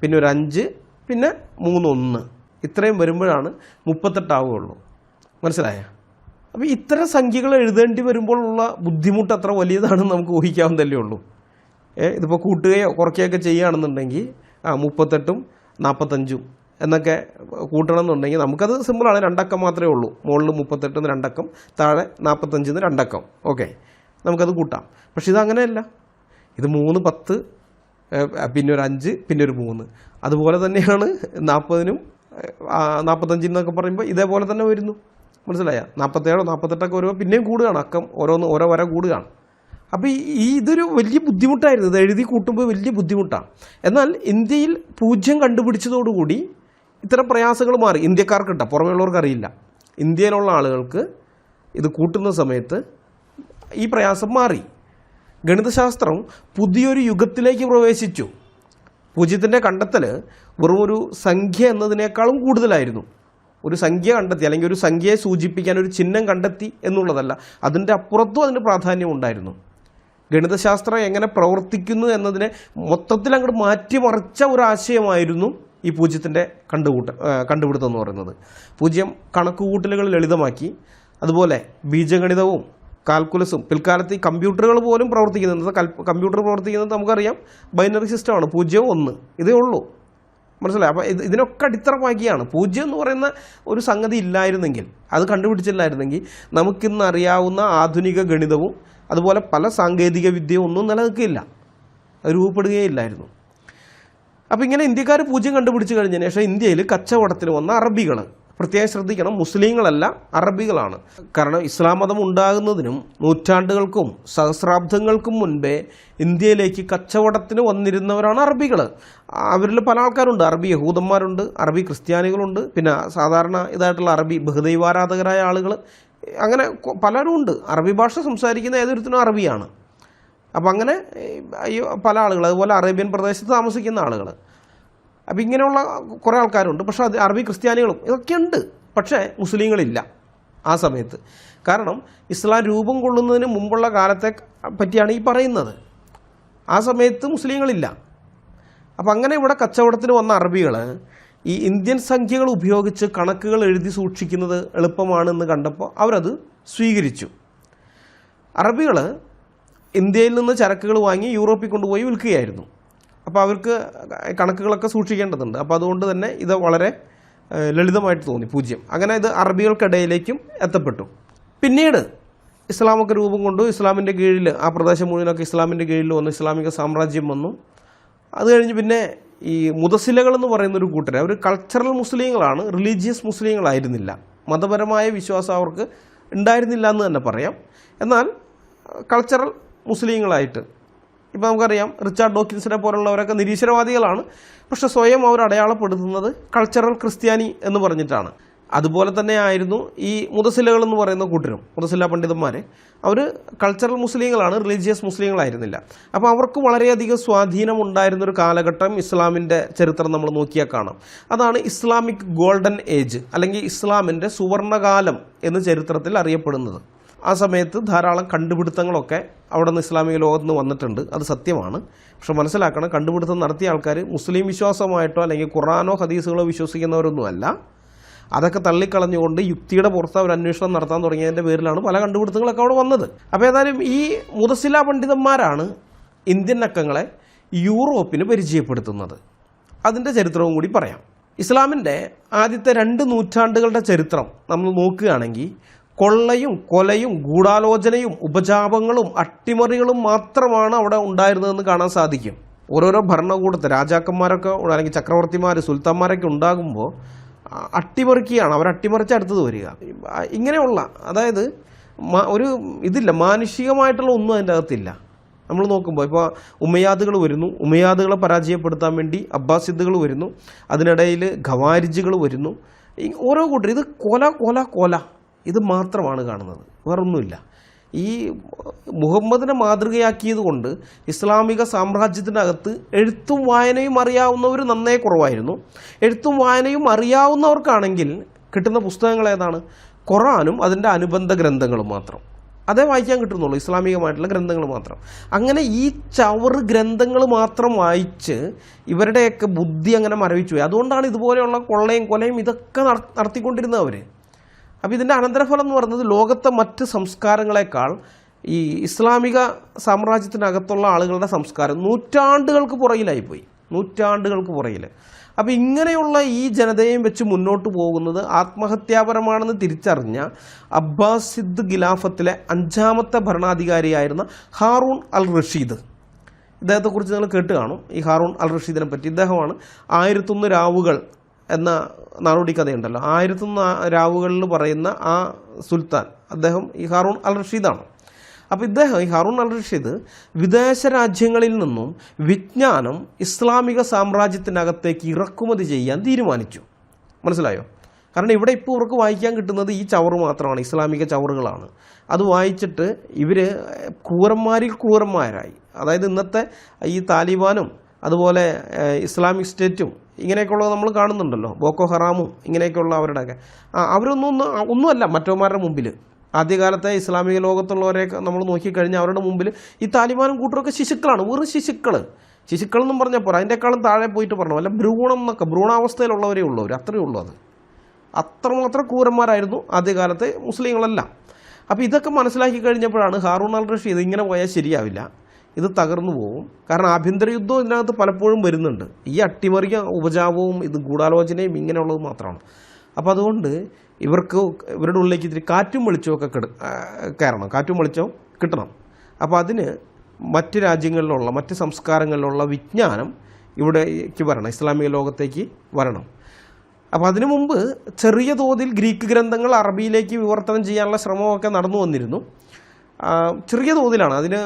പിന്നെ ഒരു 5 പിന്നെ 3 1 ഇത്രയും വരുമ്പോഴാണ് 38 ആവുകയുള്ളൂ. മനസ്സിലായ? അപ്പോൾ ഇത്തരം സംഖ്യകൾ എഴുതേണ്ടി വരുമ്പോഴുള്ള ബുദ്ധിമുട്ട് അത്ര വലിയതാണെന്ന് നമുക്ക് ഊഹിക്കാവുന്നതല്ലേ ഉള്ളൂ. ഇതിപ്പോൾ കൂട്ടുകയോ കുറയ്ക്കുകയൊക്കെ ചെയ്യുകയാണെന്നുണ്ടെങ്കിൽ 38ഉം 45ഉം എന്നൊക്കെ കൂട്ടണം എന്നുണ്ടെങ്കിൽ നമുക്കത് സിമ്പിളാണ്. 2 അക്കം മാത്രമേ ഉള്ളൂ. മുകളിൽ 38 2 അക്കം, താഴെ 45 2 അക്കം. ഓക്കെ, നമുക്കത് കൂട്ടാം. പക്ഷെ ഇതങ്ങനെയല്ല. ഇത് 3 10 പിന്നെ ഒരു 5 പിന്നെ ഒരു 3. അതുപോലെ തന്നെയാണ് 40നും 45 എന്നൊക്കെ പറയുമ്പോൾ ഇതേപോലെ തന്നെ വരുന്നു. മനസ്സിലായ? 47 48 വരുമ്പോൾ പിന്നെയും കൂടുകയാണ്, അക്കം ഓരോ വര കൂടുകയാണ്. അപ്പോൾ ഇതൊരു വലിയ ബുദ്ധിമുട്ടായിരുന്നു. ഇത് എഴുതി കൂട്ടുമ്പോൾ വലിയ ബുദ്ധിമുട്ടാണ്. എന്നാൽ ഇന്ത്യയിൽ പൂജ്യം കണ്ടുപിടിച്ചതോടുകൂടി ഇത്തരം പ്രയാസങ്ങൾ മാറി. ഇന്ത്യക്കാർക്ക് കേട്ടോ, പുറമെയുള്ളവർക്ക് അറിയില്ല. ഇന്ത്യയിലുള്ള ആളുകൾക്ക് ഇത് കൂട്ടുന്ന സമയത്ത് ഈ പ്രയാസം മാറി. ഗണിതശാസ്ത്രം പുതിയൊരു യുഗത്തിലേക്ക് പ്രവേശിച്ചു. പൂജ്യത്തിൻ്റെ കണ്ടെത്തൽ വെറും ഒരു സംഖ്യ എന്നതിനേക്കാളും കൂടുതലായിരുന്നു. ഒരു സംഖ്യ കണ്ടെത്തി അല്ലെങ്കിൽ ഒരു സംഖ്യയെ സൂചിപ്പിക്കാൻ ഒരു ചിഹ്നം കണ്ടെത്തി എന്നുള്ളതല്ല, അതിൻ്റെ അപ്പുറത്തും അതിന് പ്രാധാന്യം ഉണ്ടായിരുന്നു. ഗണിതശാസ്ത്രം എങ്ങനെ പ്രവർത്തിക്കുന്നു എന്നതിനെ മൊത്തത്തിൽ അങ്ങോട്ട് മാറ്റിമറിച്ച ഒരു ആശയമായിരുന്നു ഈ പൂജ്യത്തിൻ്റെ കണ്ടുപിടുത്തം എന്ന് പറയുന്നത്. പൂജ്യം കണക്കുകൂട്ടലുകൾ ലളിതമാക്കി. അതുപോലെ ബീജഗണിതവും കാൽക്കുലസും പിൽക്കാലത്ത് ഈ കമ്പ്യൂട്ടറുകൾ പോലും പ്രവർത്തിക്കുന്നത്, കമ്പ്യൂട്ടർ പ്രവർത്തിക്കുന്നത് നമുക്കറിയാം ബൈനറി സിസ്റ്റമാണ്, 0 1 ഇതേ ഉള്ളൂ. മനസ്സിലായി? അപ്പോൾ ഇതിനൊക്കെ അടിത്തറമാക്കിയാണ്. പൂജ്യം എന്ന് പറയുന്ന ഒരു സംഗതി ഇല്ലായിരുന്നെങ്കിൽ, അത് കണ്ടുപിടിച്ചില്ലായിരുന്നെങ്കിൽ നമുക്കിന്ന് അറിയാവുന്ന ആധുനിക ഗണിതവും അതുപോലെ പല സാങ്കേതിക വിദ്യയും ഒന്നും നിലനിൽക്കില്ല, അത് രൂപപ്പെടുകയില്ലായിരുന്നു. അപ്പോൾ ഇങ്ങനെ ഇന്ത്യക്കാർ പൂജ്യം കണ്ടുപിടിച്ച് കഴിഞ്ഞതിന് ശേഷം ഇന്ത്യയിൽ കച്ചവടത്തിന് വന്ന അറബികൾ പ്രത്യേകം ശ്രദ്ധിക്കണം, മുസ്ലിങ്ങളല്ല, അറബികളാണ്. കാരണം ഇസ്ലാം മതം ഉണ്ടാകുന്നതിനും നൂറ്റാണ്ടുകൾക്കും സഹസ്രാബ്ദങ്ങൾക്കും മുൻപേ ഇന്ത്യയിലേക്ക് കച്ചവടത്തിന് വന്നിരുന്നവരാണ് അറബികൾ. അവരിൽ പല ആൾക്കാരുണ്ട്. അറബി യഹൂദന്മാരുണ്ട്, അറബി ക്രിസ്ത്യാനികളുണ്ട്, പിന്നെ സാധാരണ ഇതായിട്ടുള്ള അറബി ബഹുദൈവാരാധകരായ ആളുകൾ, അങ്ങനെ പലരും ഉണ്ട്. അറബി ഭാഷ സംസാരിക്കുന്ന ഏതൊരുത്തിനും അറബിയാണ്. അപ്പം അങ്ങനെ പല ആളുകൾ, അതുപോലെ അറേബ്യൻ പ്രദേശത്ത് താമസിക്കുന്ന ആളുകൾ, അപ്പം ഇങ്ങനെയുള്ള കുറേ ആൾക്കാരുണ്ട്. പക്ഷേ അത് അറബി ക്രിസ്ത്യാനികളും ഇതൊക്കെ ഉണ്ട്, പക്ഷേ മുസ്ലിങ്ങളില്ല ആ സമയത്ത്. കാരണം ഇസ്ലാം രൂപം കൊള്ളുന്നതിന് മുമ്പുള്ള കാലത്തെ പറ്റിയാണ് ഈ പറയുന്നത്. ആ സമയത്ത് മുസ്ലിങ്ങളില്ല. അപ്പം അങ്ങനെ ഇവിടെ കച്ചവടത്തിന് വന്ന അറബികൾ ഈ ഇന്ത്യൻ സംഖ്യകൾ ഉപയോഗിച്ച് കണക്കുകൾ എഴുതി സൂക്ഷിക്കുന്നത് എളുപ്പമാണെന്ന് കണ്ടപ്പോൾ അവരത് സ്വീകരിച്ചു. അറബികൾ ഇന്ത്യയിൽ നിന്ന് ചരക്കുകൾ വാങ്ങി യൂറോപ്പിൽ കൊണ്ടുപോയി വിൽക്കുകയായിരുന്നു. അപ്പോൾ അവർക്ക് കണക്കുകളൊക്കെ സൂക്ഷിക്കേണ്ടതുണ്ട്. അപ്പോൾ അതുകൊണ്ട് തന്നെ ഇത് വളരെ ലളിതമായിട്ട് തോന്നി, 0. അങ്ങനെ ഇത് അറബികൾക്കിടയിലേക്കും എത്തപ്പെട്ടു. പിന്നീട് ഇസ്ലാമൊക്കെ രൂപം കൊണ്ടു. ഇസ്ലാമിൻ്റെ കീഴിൽ ആ പ്രദേശം മുഴുവനൊക്കെ ഇസ്ലാമിൻ്റെ കീഴിൽ വന്നു, ഇസ്ലാമിക സാമ്രാജ്യം വന്നു. അത് കഴിഞ്ഞ് പിന്നെ ഈ മുതസിലകൾ എന്ന് പറയുന്നൊരു കൂട്ടർ, അവർ കൾച്ചറൽ മുസ്ലിങ്ങളാണ്, റിലീജിയസ് മുസ്ലിങ്ങളായിരുന്നില്ല. മതപരമായ വിശ്വാസം അവർക്ക് ഉണ്ടായിരുന്നില്ല എന്ന് തന്നെ പറയാം. എന്നാൽ കൾച്ചറൽ മുസ്ലിങ്ങളായിട്ട്, ഇപ്പോൾ നമുക്കറിയാം റിച്ചാർഡ് ഡോക്കിൻസിനെ പോലുള്ളവരൊക്കെ നിരീശ്വരവാദികളാണ്, പക്ഷെ സ്വയം അവർ അടയാളപ്പെടുത്തുന്നത് കൾച്ചറൽ ക്രിസ്ത്യാനി എന്ന് പറഞ്ഞിട്ടാണ്. അതുപോലെ തന്നെ ആയിരുന്നു ഈ മുതസിലകൾ എന്ന് പറയുന്ന കൂട്ടരും, മുതസില പണ്ഡിതന്മാരെ. അവർ കൾച്ചറൽ മുസ്ലിങ്ങളാണ്, റിലീജിയസ് മുസ്ലിങ്ങളായിരുന്നില്ല. അപ്പോൾ അവർക്ക് വളരെയധികം സ്വാധീനമുണ്ടായിരുന്നൊരു കാലഘട്ടം ഇസ്ലാമിൻ്റെ ചരിത്രം നമ്മൾ നോക്കിയാൽ കാണാം. അതാണ് ഇസ്ലാമിക് ഗോൾഡൻ ഏജ്, അല്ലെങ്കിൽ ഇസ്ലാമിൻ്റെ സുവർണകാലം എന്ന് ചരിത്രത്തിൽ അറിയപ്പെടുന്നത്. ആ സമയത്ത് ധാരാളം കണ്ടുപിടുത്തങ്ങളൊക്കെ അവിടെ നിന്ന് ഇസ്ലാമിക ലോകത്ത് നിന്ന് വന്നിട്ടുണ്ട്, അത് സത്യമാണ്. പക്ഷെ മനസ്സിലാക്കണം, കണ്ടുപിടുത്തം നടത്തിയ ആൾക്കാർ മുസ്ലിം വിശ്വാസമായിട്ടോ അല്ലെങ്കിൽ ഖുറാനോ ഹദീസുകളോ വിശ്വസിക്കുന്നവരൊന്നുമല്ല. അതൊക്കെ തള്ളിക്കളഞ്ഞുകൊണ്ട് യുക്തിയുടെ പുറത്ത് അവർ അന്വേഷണം നടത്താൻ തുടങ്ങിയതിൻ്റെ പേരിലാണ് പല കണ്ടുപിടുത്തങ്ങളൊക്കെ അവിടെ വന്നത്. അപ്പോൾ ഏതായാലും ഈ മുതസില പണ്ഡിതന്മാരാണ് ഇന്ത്യൻ അക്കങ്ങളെ യൂറോപ്പിന് പരിചയപ്പെടുത്തുന്നത്. അതിൻ്റെ ചരിത്രവും കൂടി പറയാം. ഇസ്ലാമിൻ്റെ ആദ്യത്തെ 2 നൂറ്റാണ്ടുകളുടെ ചരിത്രം നമ്മൾ നോക്കുകയാണെങ്കിൽ കൊള്ളയും കൊലയും ഗൂഢാലോചനയും ഉപജാപങ്ങളും അട്ടിമറികളും മാത്രമാണ് അവിടെ ഉണ്ടായിരുന്നതെന്ന് കാണാൻ സാധിക്കും. ഓരോരോ ഭരണകൂടത്തെ രാജാക്കന്മാരൊക്കെ അല്ലെങ്കിൽ ചക്രവർത്തിമാർ സുൽത്താന്മാരൊക്കെ ഉണ്ടാകുമ്പോൾ അട്ടിമറിക്കുകയാണ്, അവർ അട്ടിമറിച്ച് അടുത്തത് വരിക. ഇങ്ങനെയുള്ള, അതായത് ഒരു ഇതില്ല, മാനുഷികമായിട്ടുള്ള ഒന്നും അതിൻ്റെ അകത്തില്ല. നമ്മൾ നോക്കുമ്പോൾ ഇപ്പോൾ ഉമയ്യാദുകൾ വരുന്നു, ഉമയ്യാദുകളെ പരാജയപ്പെടുത്താൻ വേണ്ടി അബ്ബാസിദുകൾ വരുന്നു, അതിനിടയിൽ ഖവാരിജുകൾ വരുന്നു. ഓരോ കൂട്ടർ ഇത് കൊല കൊല കൊല, ഇത് മാത്രമാണ് കാണുന്നത്, വേറൊന്നുമില്ല. ഈ മുഹമ്മദിനെ മാതൃകയാക്കിയത് കൊണ്ട് ഇസ്ലാമിക സാമ്രാജ്യത്തിനകത്ത് എഴുത്തും വായനയും അറിയാവുന്നവർ നന്നേ കുറവായിരുന്നു. എഴുത്തും വായനയും അറിയാവുന്നവർക്കാണെങ്കിൽ കിട്ടുന്ന പുസ്തകങ്ങൾ ഏതാണ്? ഖുറാനും അതിൻ്റെ അനുബന്ധ ഗ്രന്ഥങ്ങളും മാത്രം. അതേ വായിക്കാൻ കിട്ടുന്നുള്ളൂ, ഇസ്ലാമികമായിട്ടുള്ള ഗ്രന്ഥങ്ങൾ മാത്രം. അങ്ങനെ ഈ ചവറ് ഗ്രന്ഥങ്ങൾ മാത്രം വായിച്ച് ഇവരുടെയൊക്കെ ബുദ്ധി അങ്ങനെ മരവിച്ചു പോയി. അതുകൊണ്ടാണ് ഇതുപോലെയുള്ള കൊള്ളയും കൊലയും ഇതൊക്കെ നടത്തിക്കൊണ്ടിരുന്നത് അവർ. അപ്പോൾ ഇതിൻ്റെ അനന്തരഫലം എന്ന് പറയുന്നത് ലോകത്തെ മറ്റ് സംസ്കാരങ്ങളെക്കാൾ ഈ ഇസ്ലാമിക സാമ്രാജ്യത്തിനകത്തുള്ള ആളുകളുടെ സംസ്കാരം നൂറ്റാണ്ടുകൾക്ക് പുറകിലായിപ്പോയി, നൂറ്റാണ്ടുകൾക്ക് പുറകിൽ. അപ്പോൾ ഇങ്ങനെയുള്ള ഈ ജനതയെയും വെച്ച് മുന്നോട്ട് പോകുന്നത് ആത്മഹത്യാപരമാണെന്ന് തിരിച്ചറിഞ്ഞ അബ്ബാസിദ് ഖിലാഫത്തിലെ 5ാമത്തെ ഭരണാധികാരിയായിരുന്ന ഹാറൂൺ അൽ റഷീദ്, ഇദ്ദേഹത്തെക്കുറിച്ച് നിങ്ങൾ കേട്ട് കാണും, ഈ ഹാറൂൺ അൽ റഷീദിനെ പറ്റി. ഇദ്ദേഹമാണ് 1001 രാവുകൾ എന്ന നാടോടി കഥയുണ്ടല്ലോ, 1001 രാവുകളിൽ പറയുന്ന ആ സുൽത്താൻ, അദ്ദേഹം ഈ ഹാറൂൺ അൽ റഷീദാണ്. അപ്പോൾ ഇദ്ദേഹം, ഈ ഹാറൂൺ അൽ റഷീദ്, വിദേശ രാജ്യങ്ങളിൽ നിന്നും വിജ്ഞാനം ഇസ്ലാമിക സാമ്രാജ്യത്തിനകത്തേക്ക് ഇറക്കുമതി ചെയ്യാൻ തീരുമാനിച്ചു. മനസ്സിലായോ? കാരണം ഇവിടെ ഇപ്പോൾ ഇവർക്ക് വായിക്കാൻ കിട്ടുന്നത് ഈ ചവറ് മാത്രമാണ്, ഇസ്ലാമിക ചവറുകളാണ്. അത് വായിച്ചിട്ട് ഇവർ ക്രൂരന്മാരിൽ ക്രൂരന്മാരായി. അതായത് ഇന്നത്തെ ഈ താലിബാനും അതുപോലെ ഇസ്ലാമിക് സ്റ്റേറ്റും ഇങ്ങനെയൊക്കെയുള്ളത് നമ്മൾ കാണുന്നുണ്ടല്ലോ, ബോക്കോ ഹറാമും ഇങ്ങനെയൊക്കെയുള്ള അവരുടെയൊക്കെ, ഒന്നുമല്ല മറ്റവന്മാരുടെ മുമ്പിൽ. ആദ്യകാലത്തെ ഇസ്ലാമിക ലോകത്തുള്ളവരെയൊക്കെ നമ്മൾ നോക്കിക്കഴിഞ്ഞാൽ അവരുടെ മുമ്പിൽ ഈ താലിബാനും കൂട്ടരൊക്കെ ശിശുക്കളാണ്, വെറും ശിശുക്കൾ എന്നും പറഞ്ഞാൽ പോരാ, അതിൻ്റെക്കാളും താഴെ പോയിട്ട് പറഞ്ഞു, അല്ല ഭ്രൂണം എന്നൊക്കെ, ഭ്രൂണാവസ്ഥയിലുള്ളവരേ ഉള്ളവർ, അത്രയേ ഉള്ളൂ. അത് അത്രമാത്രം ക്രൂരന്മാരായിരുന്നു ആദ്യകാലത്തെ മുസ്ലിങ്ങളെല്ലാം. അപ്പോൾ ഇതൊക്കെ മനസ്സിലാക്കി കഴിഞ്ഞപ്പോഴാണ് ഹാറൂൺ അൽ റഷീദ് ഇങ്ങനെ പോയാൽ ശരിയാവില്ല, ഇത് തകർന്നു പോകും. കാരണം ആഭ്യന്തര യുദ്ധം ഇതിനകത്ത് പലപ്പോഴും വരുന്നുണ്ട്. ഈ അട്ടിമറിയ ഉപജാപവും ഇത് ഗൂഢാലോചനയും ഇങ്ങനെയുള്ളത് മാത്രമാണ്. അപ്പോൾ അതുകൊണ്ട് ഇവരുടെ ഉള്ളിലേക്ക് ഇത്തിരി കാറ്റും വെളിച്ചമൊക്കെ കയറണം, കാറ്റും വെളിച്ചവും കിട്ടണം. അപ്പോൾ അതിന് മറ്റ് രാജ്യങ്ങളിലുള്ള മറ്റ് സംസ്കാരങ്ങളിലുള്ള വിജ്ഞാനം ഇവിടേക്ക് വരണം, ഇസ്ലാമിക ലോകത്തേക്ക് വരണം. അപ്പോൾ അതിനു മുമ്പ് ചെറിയ തോതിൽ ഗ്രീക്ക് ഗ്രന്ഥങ്ങൾ അറബിയിലേക്ക് വിവർത്തനം ചെയ്യാനുള്ള ശ്രമമൊക്കെ നടന്നു വന്നിരുന്നു. ചെറിയ തോതിലാണ്. അതിന്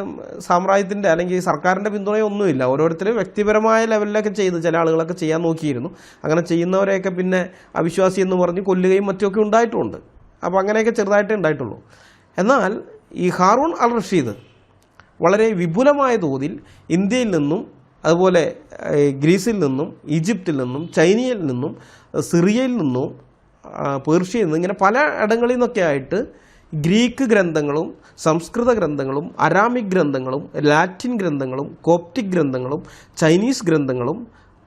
സാമ്രാജ്യത്തിൻ്റെ അല്ലെങ്കിൽ സർക്കാരിൻ്റെ പിന്തുണയൊന്നുമില്ല. ഓരോരുത്തർ വ്യക്തിപരമായ ലെവലിലൊക്കെ ചെയ്ത് ചില ആളുകളൊക്കെ ചെയ്യാൻ നോക്കിയിരുന്നു. അങ്ങനെ ചെയ്യുന്നവരെയൊക്കെ പിന്നെ അവിശ്വാസി എന്ന് പറഞ്ഞ് കൊല്ലുകയും മറ്റുമൊക്കെ ഉണ്ടായിട്ടുമുണ്ട്. അപ്പോൾ അങ്ങനെയൊക്കെ ചെറുതായിട്ടേ ഉണ്ടായിട്ടുള്ളൂ. എന്നാൽ ഈ ഹാറൂൺ അൽ റഷീദ് വളരെ വിപുലമായ തോതിൽ ഇന്ത്യയിൽ നിന്നും അതുപോലെ ഗ്രീസിൽ നിന്നും ഈജിപ്തിൽ നിന്നും ചൈനയിൽ നിന്നും സിറിയയിൽ നിന്നും പേർഷ്യയിൽ നിന്നും ഇങ്ങനെ പല ഇടങ്ങളിൽ നിന്നൊക്കെ ആയിട്ട് ഗ്രീക്ക് ഗ്രന്ഥങ്ങളും സംസ്കൃത ഗ്രന്ഥങ്ങളും അരാമിക് ഗ്രന്ഥങ്ങളും ലാറ്റിൻ ഗ്രന്ഥങ്ങളും കോപ്റ്റിക് ഗ്രന്ഥങ്ങളും ചൈനീസ് ഗ്രന്ഥങ്ങളും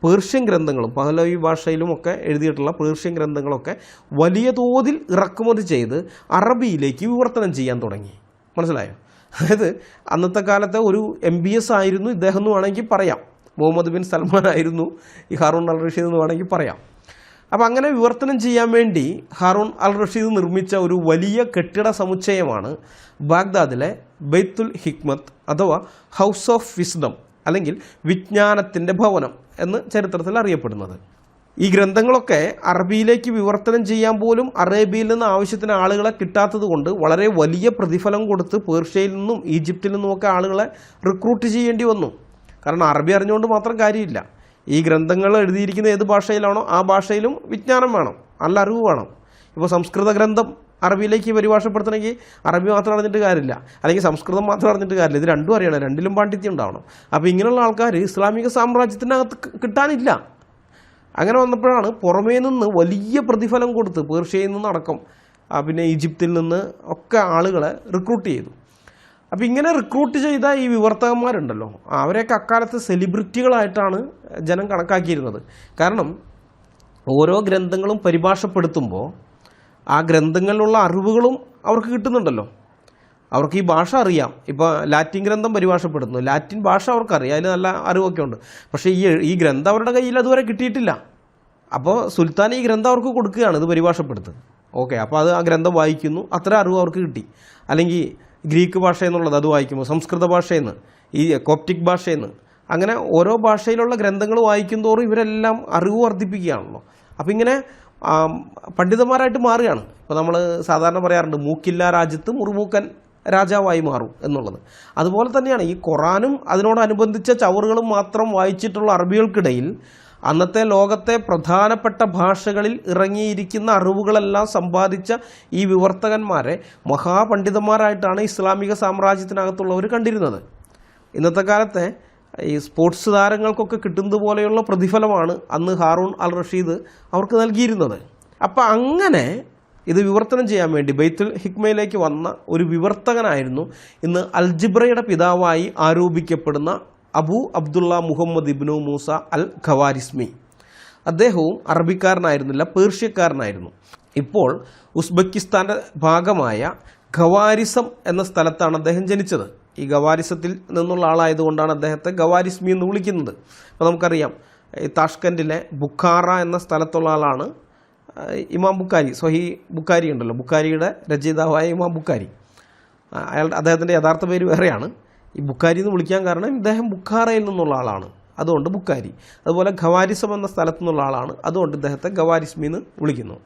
പേർഷ്യൻ ഗ്രന്ഥങ്ങളും പഹലവി ഭാഷയിലുമൊക്കെ എഴുതിയിട്ടുള്ള പേർഷ്യൻ ഗ്രന്ഥങ്ങളൊക്കെ വലിയ തോതിൽ ഇറക്കുമതി ചെയ്ത് അറബിയിലേക്ക് വിവർത്തനം ചെയ്യാൻ തുടങ്ങി. മനസ്സിലായോ? അതായത് അന്നത്തെ കാലത്തെ ഒരു MBS ആയിരുന്നു ഇദ്ദേഹം എന്ന് വേണമെങ്കിൽ പറയാം. മുഹമ്മദ് ബിൻ സൽമാൻ ആയിരുന്നു ഈ ഹാറൂൺ അൽ റഷീദ് എന്ന് വേണമെങ്കിൽ പറയാം. അപ്പോൾ അങ്ങനെ വിവർത്തനം ചെയ്യാൻ വേണ്ടി ഹാറൂൺ അൽ റഷീദ് നിർമ്മിച്ച ഒരു വലിയ കെട്ടിട സമുച്ചയമാണ് ബാഗ്ദാദിലെ ബൈത്തുൽ ഹിക്മത്ത് അഥവാ ഹൗസ് ഓഫ് വിസ്ഡം അല്ലെങ്കിൽ വിജ്ഞാനത്തിൻ്റെ ഭവനം എന്ന് ചരിത്രത്തിൽ അറിയപ്പെടുന്നത്. ഈ ഗ്രന്ഥങ്ങളൊക്കെ അറബിയിലേക്ക് വിവർത്തനം ചെയ്യാൻ പോലും അറേബ്യയിൽ നിന്ന് ആവശ്യത്തിന് ആളുകളെ കിട്ടാത്തത് കൊണ്ട് വളരെ വലിയ പ്രതിഫലം കൊടുത്ത് പേർഷ്യയിൽ നിന്നും ഈജിപ്തിൽ നിന്നുമൊക്കെ ആളുകളെ റിക്രൂട്ട് ചെയ്യേണ്ടി വന്നു. കാരണം അറബി അറിഞ്ഞുകൊണ്ട് മാത്രം കാര്യമില്ല. ഈ ഗ്രന്ഥങ്ങൾ എഴുതിയിരിക്കുന്ന ഏത് ഭാഷയിലാണോ ആ ഭാഷയിലും വിജ്ഞാനം വേണം, നല്ല അറിവ് വേണം. ഇപ്പോൾ സംസ്കൃത ഗ്രന്ഥം അറബിയിലേക്ക് പരിഭാഷപ്പെടുത്തണമെങ്കിൽ അറബി മാത്രം അറിഞ്ഞിട്ട് കാര്യമില്ല, അല്ലെങ്കിൽ സംസ്കൃതം മാത്രം അറിഞ്ഞിട്ട് കാര്യമില്ല. ഇത് രണ്ടും അറിയണം, രണ്ടിലും പാണ്ഡിത്യം ഉണ്ടാവണം. അപ്പോൾ ഇങ്ങനെയുള്ള ആൾക്കാർ ഇസ്ലാമിക സാമ്രാജ്യത്തിനകത്ത് കിട്ടാനില്ല. അങ്ങനെ വന്നപ്പോഴാണ് പുറമേ നിന്ന് വലിയ പ്രതിഫലം കൊടുത്ത് പേർഷ്യയിൽ നിന്നടക്കം പിന്നെ ഈജിപ്തിൽ നിന്ന് ഒക്കെ ആളുകളെ റിക്രൂട്ട് ചെയ്തു. അപ്പോൾ ഇങ്ങനെ റിക്രൂട്ട് ചെയ്ത ഈ വിവർത്തകന്മാരുണ്ടല്ലോ, അവരെയൊക്കെ അക്കാലത്ത് സെലിബ്രിറ്റികളായിട്ടാണ് ജനം കണക്കാക്കിയിരുന്നത്. കാരണം ഓരോ ഗ്രന്ഥങ്ങളും പരിഭാഷപ്പെടുത്തുമ്പോൾ ആ ഗ്രന്ഥങ്ങളിലുള്ള അറിവുകളും അവർക്ക് കിട്ടുന്നുണ്ടല്ലോ. അവർക്ക് ഈ ഭാഷ അറിയാം. ഇപ്പോൾ ലാറ്റിൻ ഗ്രന്ഥം പരിഭാഷപ്പെടുന്നു, ലാറ്റിൻ ഭാഷ അവർക്കറിയാം, അതിൽ നല്ല അറിവൊക്കെ ഉണ്ട്. പക്ഷേ ഈ ഗ്രന്ഥം അവരുടെ കയ്യിൽ അതുവരെ കിട്ടിയിട്ടില്ല. അപ്പോൾ സുൽത്താൻ ഈ ഗ്രന്ഥം അവർക്ക് കൊടുക്കുകയാണ്, ഇത് പരിഭാഷപ്പെടുത്ത്. ഓക്കെ, അപ്പോൾ അത് ആ ഗ്രന്ഥം വായിക്കുന്നു, അത്ര അറിവ് അവർക്ക് കിട്ടി. അല്ലെങ്കിൽ ഗ്രീക്ക് ഭാഷ എന്നുള്ളത് അത് വായിക്കുമ്പോൾ സംസ്കൃത ഭാഷയിൽ നിന്ന്, ഈ കോപ്റ്റിക് ഭാഷയിൽ നിന്ന്, അങ്ങനെ ഓരോ ഭാഷയിലുള്ള ഗ്രന്ഥങ്ങൾ വായിക്കും തോറും ഇവരെല്ലാം അറിവ് വർദ്ധിപ്പിക്കുകയാണല്ലോ. അപ്പോൾ ഇങ്ങനെ പണ്ഡിതന്മാരായിട്ട് മാറുകയാണ്. ഇപ്പോൾ നമ്മൾ സാധാരണ പറയാറുണ്ട് മൂക്കില്ല രാജ്യത്ത് മുറുമൂക്കൻ രാജാവായി മാറും എന്നുള്ളത്. അതുപോലെ തന്നെയാണ് ഈ ഖുറാനും അതിനോടനുബന്ധിച്ച ചവറുകളും മാത്രം വായിച്ചിട്ടുള്ള അറബികൾക്കിടയിൽ അന്നത്തെ ലോകത്തെ പ്രധാനപ്പെട്ട ഭാഷകളിൽ ഇറങ്ങിയിരിക്കുന്ന അറിവുകളെല്ലാം സമ്പാദിച്ച ഈ വിവർത്തകന്മാരെ മഹാപണ്ഡിതന്മാരായിട്ടാണ് ഇസ്ലാമിക സാമ്രാജ്യത്തിനകത്തുള്ളവർ കണ്ടിരുന്നത്. ഇന്നത്തെ കാലത്തെ ഈ സ്പോർട്സ് താരങ്ങൾക്കൊക്കെ കിട്ടുന്നത് പോലെയുള്ള പ്രതിഫലമാണ് അന്ന് ഹാറൂൺ അൽ റഷീദ് അവർക്ക് നൽകിയിരുന്നത്. അപ്പം അങ്ങനെ ഇത് വിവർത്തനം ചെയ്യാൻ വേണ്ടി ബൈത്തുൽ ഹിക്മയിലേക്ക് വന്ന ഒരു വിവർത്തകനായിരുന്നു ഇന്ന് അൽജിബ്രയുടെ പിതാവായി ആരോപിക്കപ്പെടുന്ന അബൂ അബ്ദുള്ള മുഹമ്മദ് ഇബ്നു മൂസ അൽ ഖവാരിസ്മി. അദ്ദേഹവും അറബിക്കാരനായിരുന്നില്ല, പേർഷ്യക്കാരനായിരുന്നു. ഇപ്പോൾ ഉസ്ബെക്കിസ്ഥാൻ്റെ ഭാഗമായ ഖവാരിസം എന്ന സ്ഥലത്താണ് അദ്ദേഹം ജനിച്ചത്. ഈ ഖവാരിസത്തിൽ നിന്നുള്ള ആളായതുകൊണ്ടാണ് അദ്ദേഹത്തെ ഖവാരിസ്മി എന്ന് വിളിക്കുന്നത്. അപ്പോൾ നമുക്കറിയാം ഈ താഷ്കൻഡിലെ ബുഖാറ എന്ന സ്ഥലത്തുള്ള ആളാണ് ഇമാം ബുഖാരി. സ്വഹീ ബുഖാരി ഉണ്ടല്ലോ, ബുഖാരിയുടെ രചയിതാവായ ഇമാം ബുഖാരി. അദ്ദേഹത്തിൻ്റെ യഥാർത്ഥ പേര് വേറെയാണ്. ഈ ബുഖാരി എന്ന് വിളിക്കാൻ കാരണം ഇദ്ദേഹം ബുഖാറയിൽ നിന്നുള്ള ആളാണ്, അതുകൊണ്ട് ബുഖാരി. അതുപോലെ ഖവാരിസം എന്ന സ്ഥലത്തു നിന്നുള്ള ആളാണ്, അതുകൊണ്ട് ഇദ്ദേഹത്തെ ഖവാരിസ്മി എന്ന് വിളിക്കുന്നു.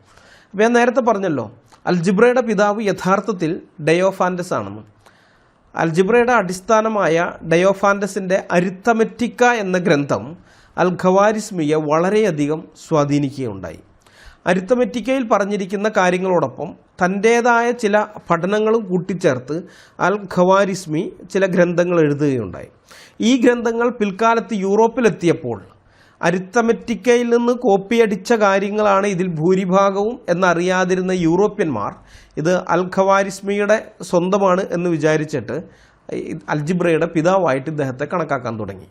അപ്പോൾ ഞാൻ നേരത്തെ പറഞ്ഞല്ലോ അൽജിബ്രയുടെ പിതാവ് യഥാർത്ഥത്തിൽ ഡയോഫാൻഡസ് ആണെന്ന്. അൽജിബ്രയുടെ അടിസ്ഥാനമായ ഡയോഫാൻഡസിൻ്റെ അരിത്തമെറ്റിക്ക എന്ന ഗ്രന്ഥം അൽ ഖവാരിസ്മിയെ വളരെയധികം സ്വാധീനിക്കുകയുണ്ടായി. അരിത്തമെറ്റിക്കയിൽ പറഞ്ഞിരിക്കുന്ന കാര്യങ്ങളോടൊപ്പം തൻ്റേതായ ചില പഠനങ്ങളും കൂട്ടിച്ചേർത്ത് അൽ ഖവാരിസ്മി ചില ഗ്രന്ഥങ്ങൾ എഴുതുകയുണ്ടായി. ഈ ഗ്രന്ഥങ്ങൾ പിൽക്കാലത്ത് യൂറോപ്പിലെത്തിയപ്പോൾ അരിത്തമെറ്റിക്കയിൽ നിന്ന് കോപ്പിയടിച്ച കാര്യങ്ങളാണ് ഇതിൽ ഭൂരിഭാഗവും എന്നറിയാതിരുന്ന യൂറോപ്യന്മാർ ഇത് അൽ ഖവാരിസ്മിയുടെ സ്വന്തമാണ് എന്ന് വിചാരിച്ചിട്ട് അൽജിബ്രയുടെ പിതാവായിട്ട് ഇദ്ദേഹത്തെ കണക്കാക്കാൻ തുടങ്ങി.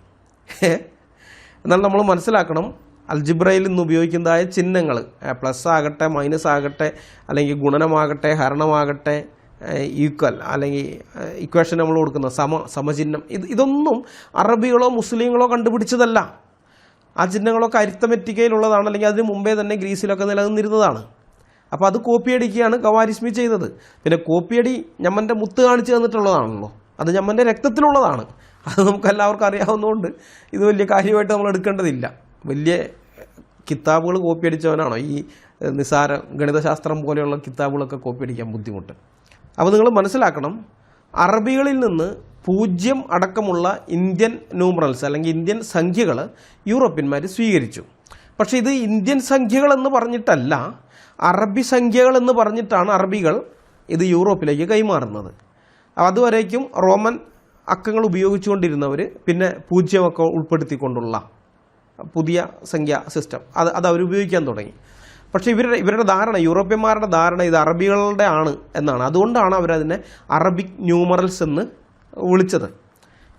എന്നാൽ നമ്മൾ മനസ്സിലാക്കണം, അൽജിബ്രയിൽ ഇന്ന് ഉപയോഗിക്കുന്നതായ ചിഹ്നങ്ങൾ പ്ലസ് ആകട്ടെ മൈനസ് ആകട്ടെ അല്ലെങ്കിൽ ഗുണനമാകട്ടെ ഹരണമാകട്ടെ ഈക്വൽ അല്ലെങ്കിൽ ഇക്വേഷൻ നമ്മൾ കൊടുക്കുന്ന സമചിഹ്നം, ഇതൊന്നും അറബികളോ മുസ്ലിങ്ങളോ കണ്ടുപിടിച്ചതല്ല. ആ ചിഹ്നങ്ങളൊക്കെ അരിത്തമെറ്റിക്കയിലുള്ളതാണ്, അല്ലെങ്കിൽ അതിന് മുമ്പേ തന്നെ ഗ്രീസിലൊക്കെ നിലനിന്നിരുന്നതാണ്. അപ്പോൾ അത് കോപ്പിയടിക്കുകയാണ് ഖവാരിസ്മി ചെയ്തത്. പിന്നെ കോപ്പിയടി ഞമ്മൻ്റെ മുത്ത് കാണിച്ചു തന്നിട്ടുള്ളതാണല്ലോ, അത് ഞമ്മൻ്റെ രക്തത്തിലുള്ളതാണ്. അത് നമുക്കെല്ലാവർക്കും അറിയാവുന്നതുകൊണ്ട് ഇത് വലിയ കാര്യമായിട്ട് നമ്മൾ എടുക്കേണ്ടതില്ല. വലിയ കിതാബുകൾ കോപ്പി അടിച്ചവനാണോ ഈ നിസാര ഗണിതശാസ്ത്രം പോലെയുള്ള കിതാബുകളൊക്കെ കോപ്പി അടിക്കാൻ ബുദ്ധിമുട്ട്? അപ്പോൾ നിങ്ങൾ മനസ്സിലാക്കണം, അറബികളിൽ നിന്ന് 0 അടക്കമുള്ള ഇന്ത്യൻ ന്യൂമറൽസ് അല്ലെങ്കിൽ ഇന്ത്യൻ സംഖ്യകൾ യൂറോപ്യന്മാർ സ്വീകരിച്ചു. പക്ഷേ ഇത് ഇന്ത്യൻ സംഖ്യകളെന്ന് പറഞ്ഞിട്ടല്ല, അറബി സംഖ്യകളെന്ന് പറഞ്ഞിട്ടാണ് അറബികൾ ഇത് യൂറോപ്പിലേക്ക് കൈമാറുന്നത്. അതുവരേക്കും റോമൻ അക്കങ്ങൾ ഉപയോഗിച്ചുകൊണ്ടിരുന്നവർ പിന്നെ 0 ഒക്കെ ഉൾപ്പെടുത്തിക്കൊണ്ടുള്ള പുതിയ സംഖ്യാ സിസ്റ്റം അത് അവർ ഉപയോഗിക്കാൻ തുടങ്ങി. പക്ഷേ ഇവരുടെ ധാരണ, യൂറോപ്യന്മാരുടെ ധാരണ ഇത് അറബികളുടെ ആണ് എന്നാണ്. അതുകൊണ്ടാണ് അവരതിനെ അറബിക് ന്യൂമറൽസ് എന്ന് വിളിച്ചത്.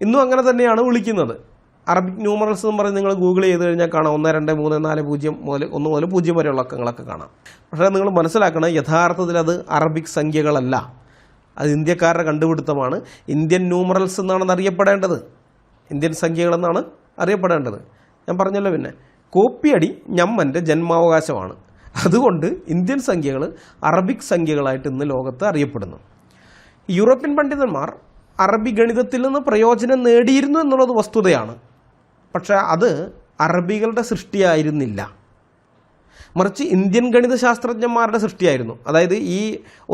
ഇന്നും അങ്ങനെ തന്നെയാണ് വിളിക്കുന്നത്. അറബിക് ന്യൂമറൽസ് എന്ന് പറഞ്ഞ് നിങ്ങൾ ഗൂഗിൾ ചെയ്ത് കഴിഞ്ഞാൽ കാണാം 1 2 3 4 0 മുതൽ 1 മുതൽ 0 വരെയുള്ള അക്കങ്ങളൊക്കെ കാണാം. പക്ഷേ നിങ്ങൾ മനസ്സിലാക്കണം, യഥാർത്ഥത്തിൽ അത് അറബിക് സംഖ്യകളല്ല, അത് ഇന്ത്യക്കാരുടെ കണ്ടുപിടുത്തമാണ്. ഇന്ത്യൻ ന്യൂമറൽസ് എന്നാണ് അറിയപ്പെടേണ്ടത്, ഇന്ത്യൻ സംഖ്യകളെന്നാണ് അറിയപ്പെടേണ്ടത്. ഞാൻ പറഞ്ഞല്ലോ, പിന്നെ കോപ്പിയടി ഞമ്മൻ്റെ ജന്മാവകാശമാണ്. അതുകൊണ്ട് ഇന്ത്യൻ സംഖ്യകൾ അറബിക് സംഖ്യകളായിട്ട് ഇന്ന് ലോകത്ത് അറിയപ്പെടുന്നു. യൂറോപ്യൻ പണ്ഡിതന്മാർ അറബി ഗണിതത്തിൽ നിന്ന് പ്രയോജനം നേടിയിരുന്നു എന്നുള്ളത് വസ്തുതയാണ്. പക്ഷേ അത് അറബികളുടെ സൃഷ്ടിയായിരുന്നില്ല, മറിച്ച് ഇന്ത്യൻ ഗണിതശാസ്ത്രജ്ഞന്മാരുടെ സൃഷ്ടിയായിരുന്നു. അതായത് ഈ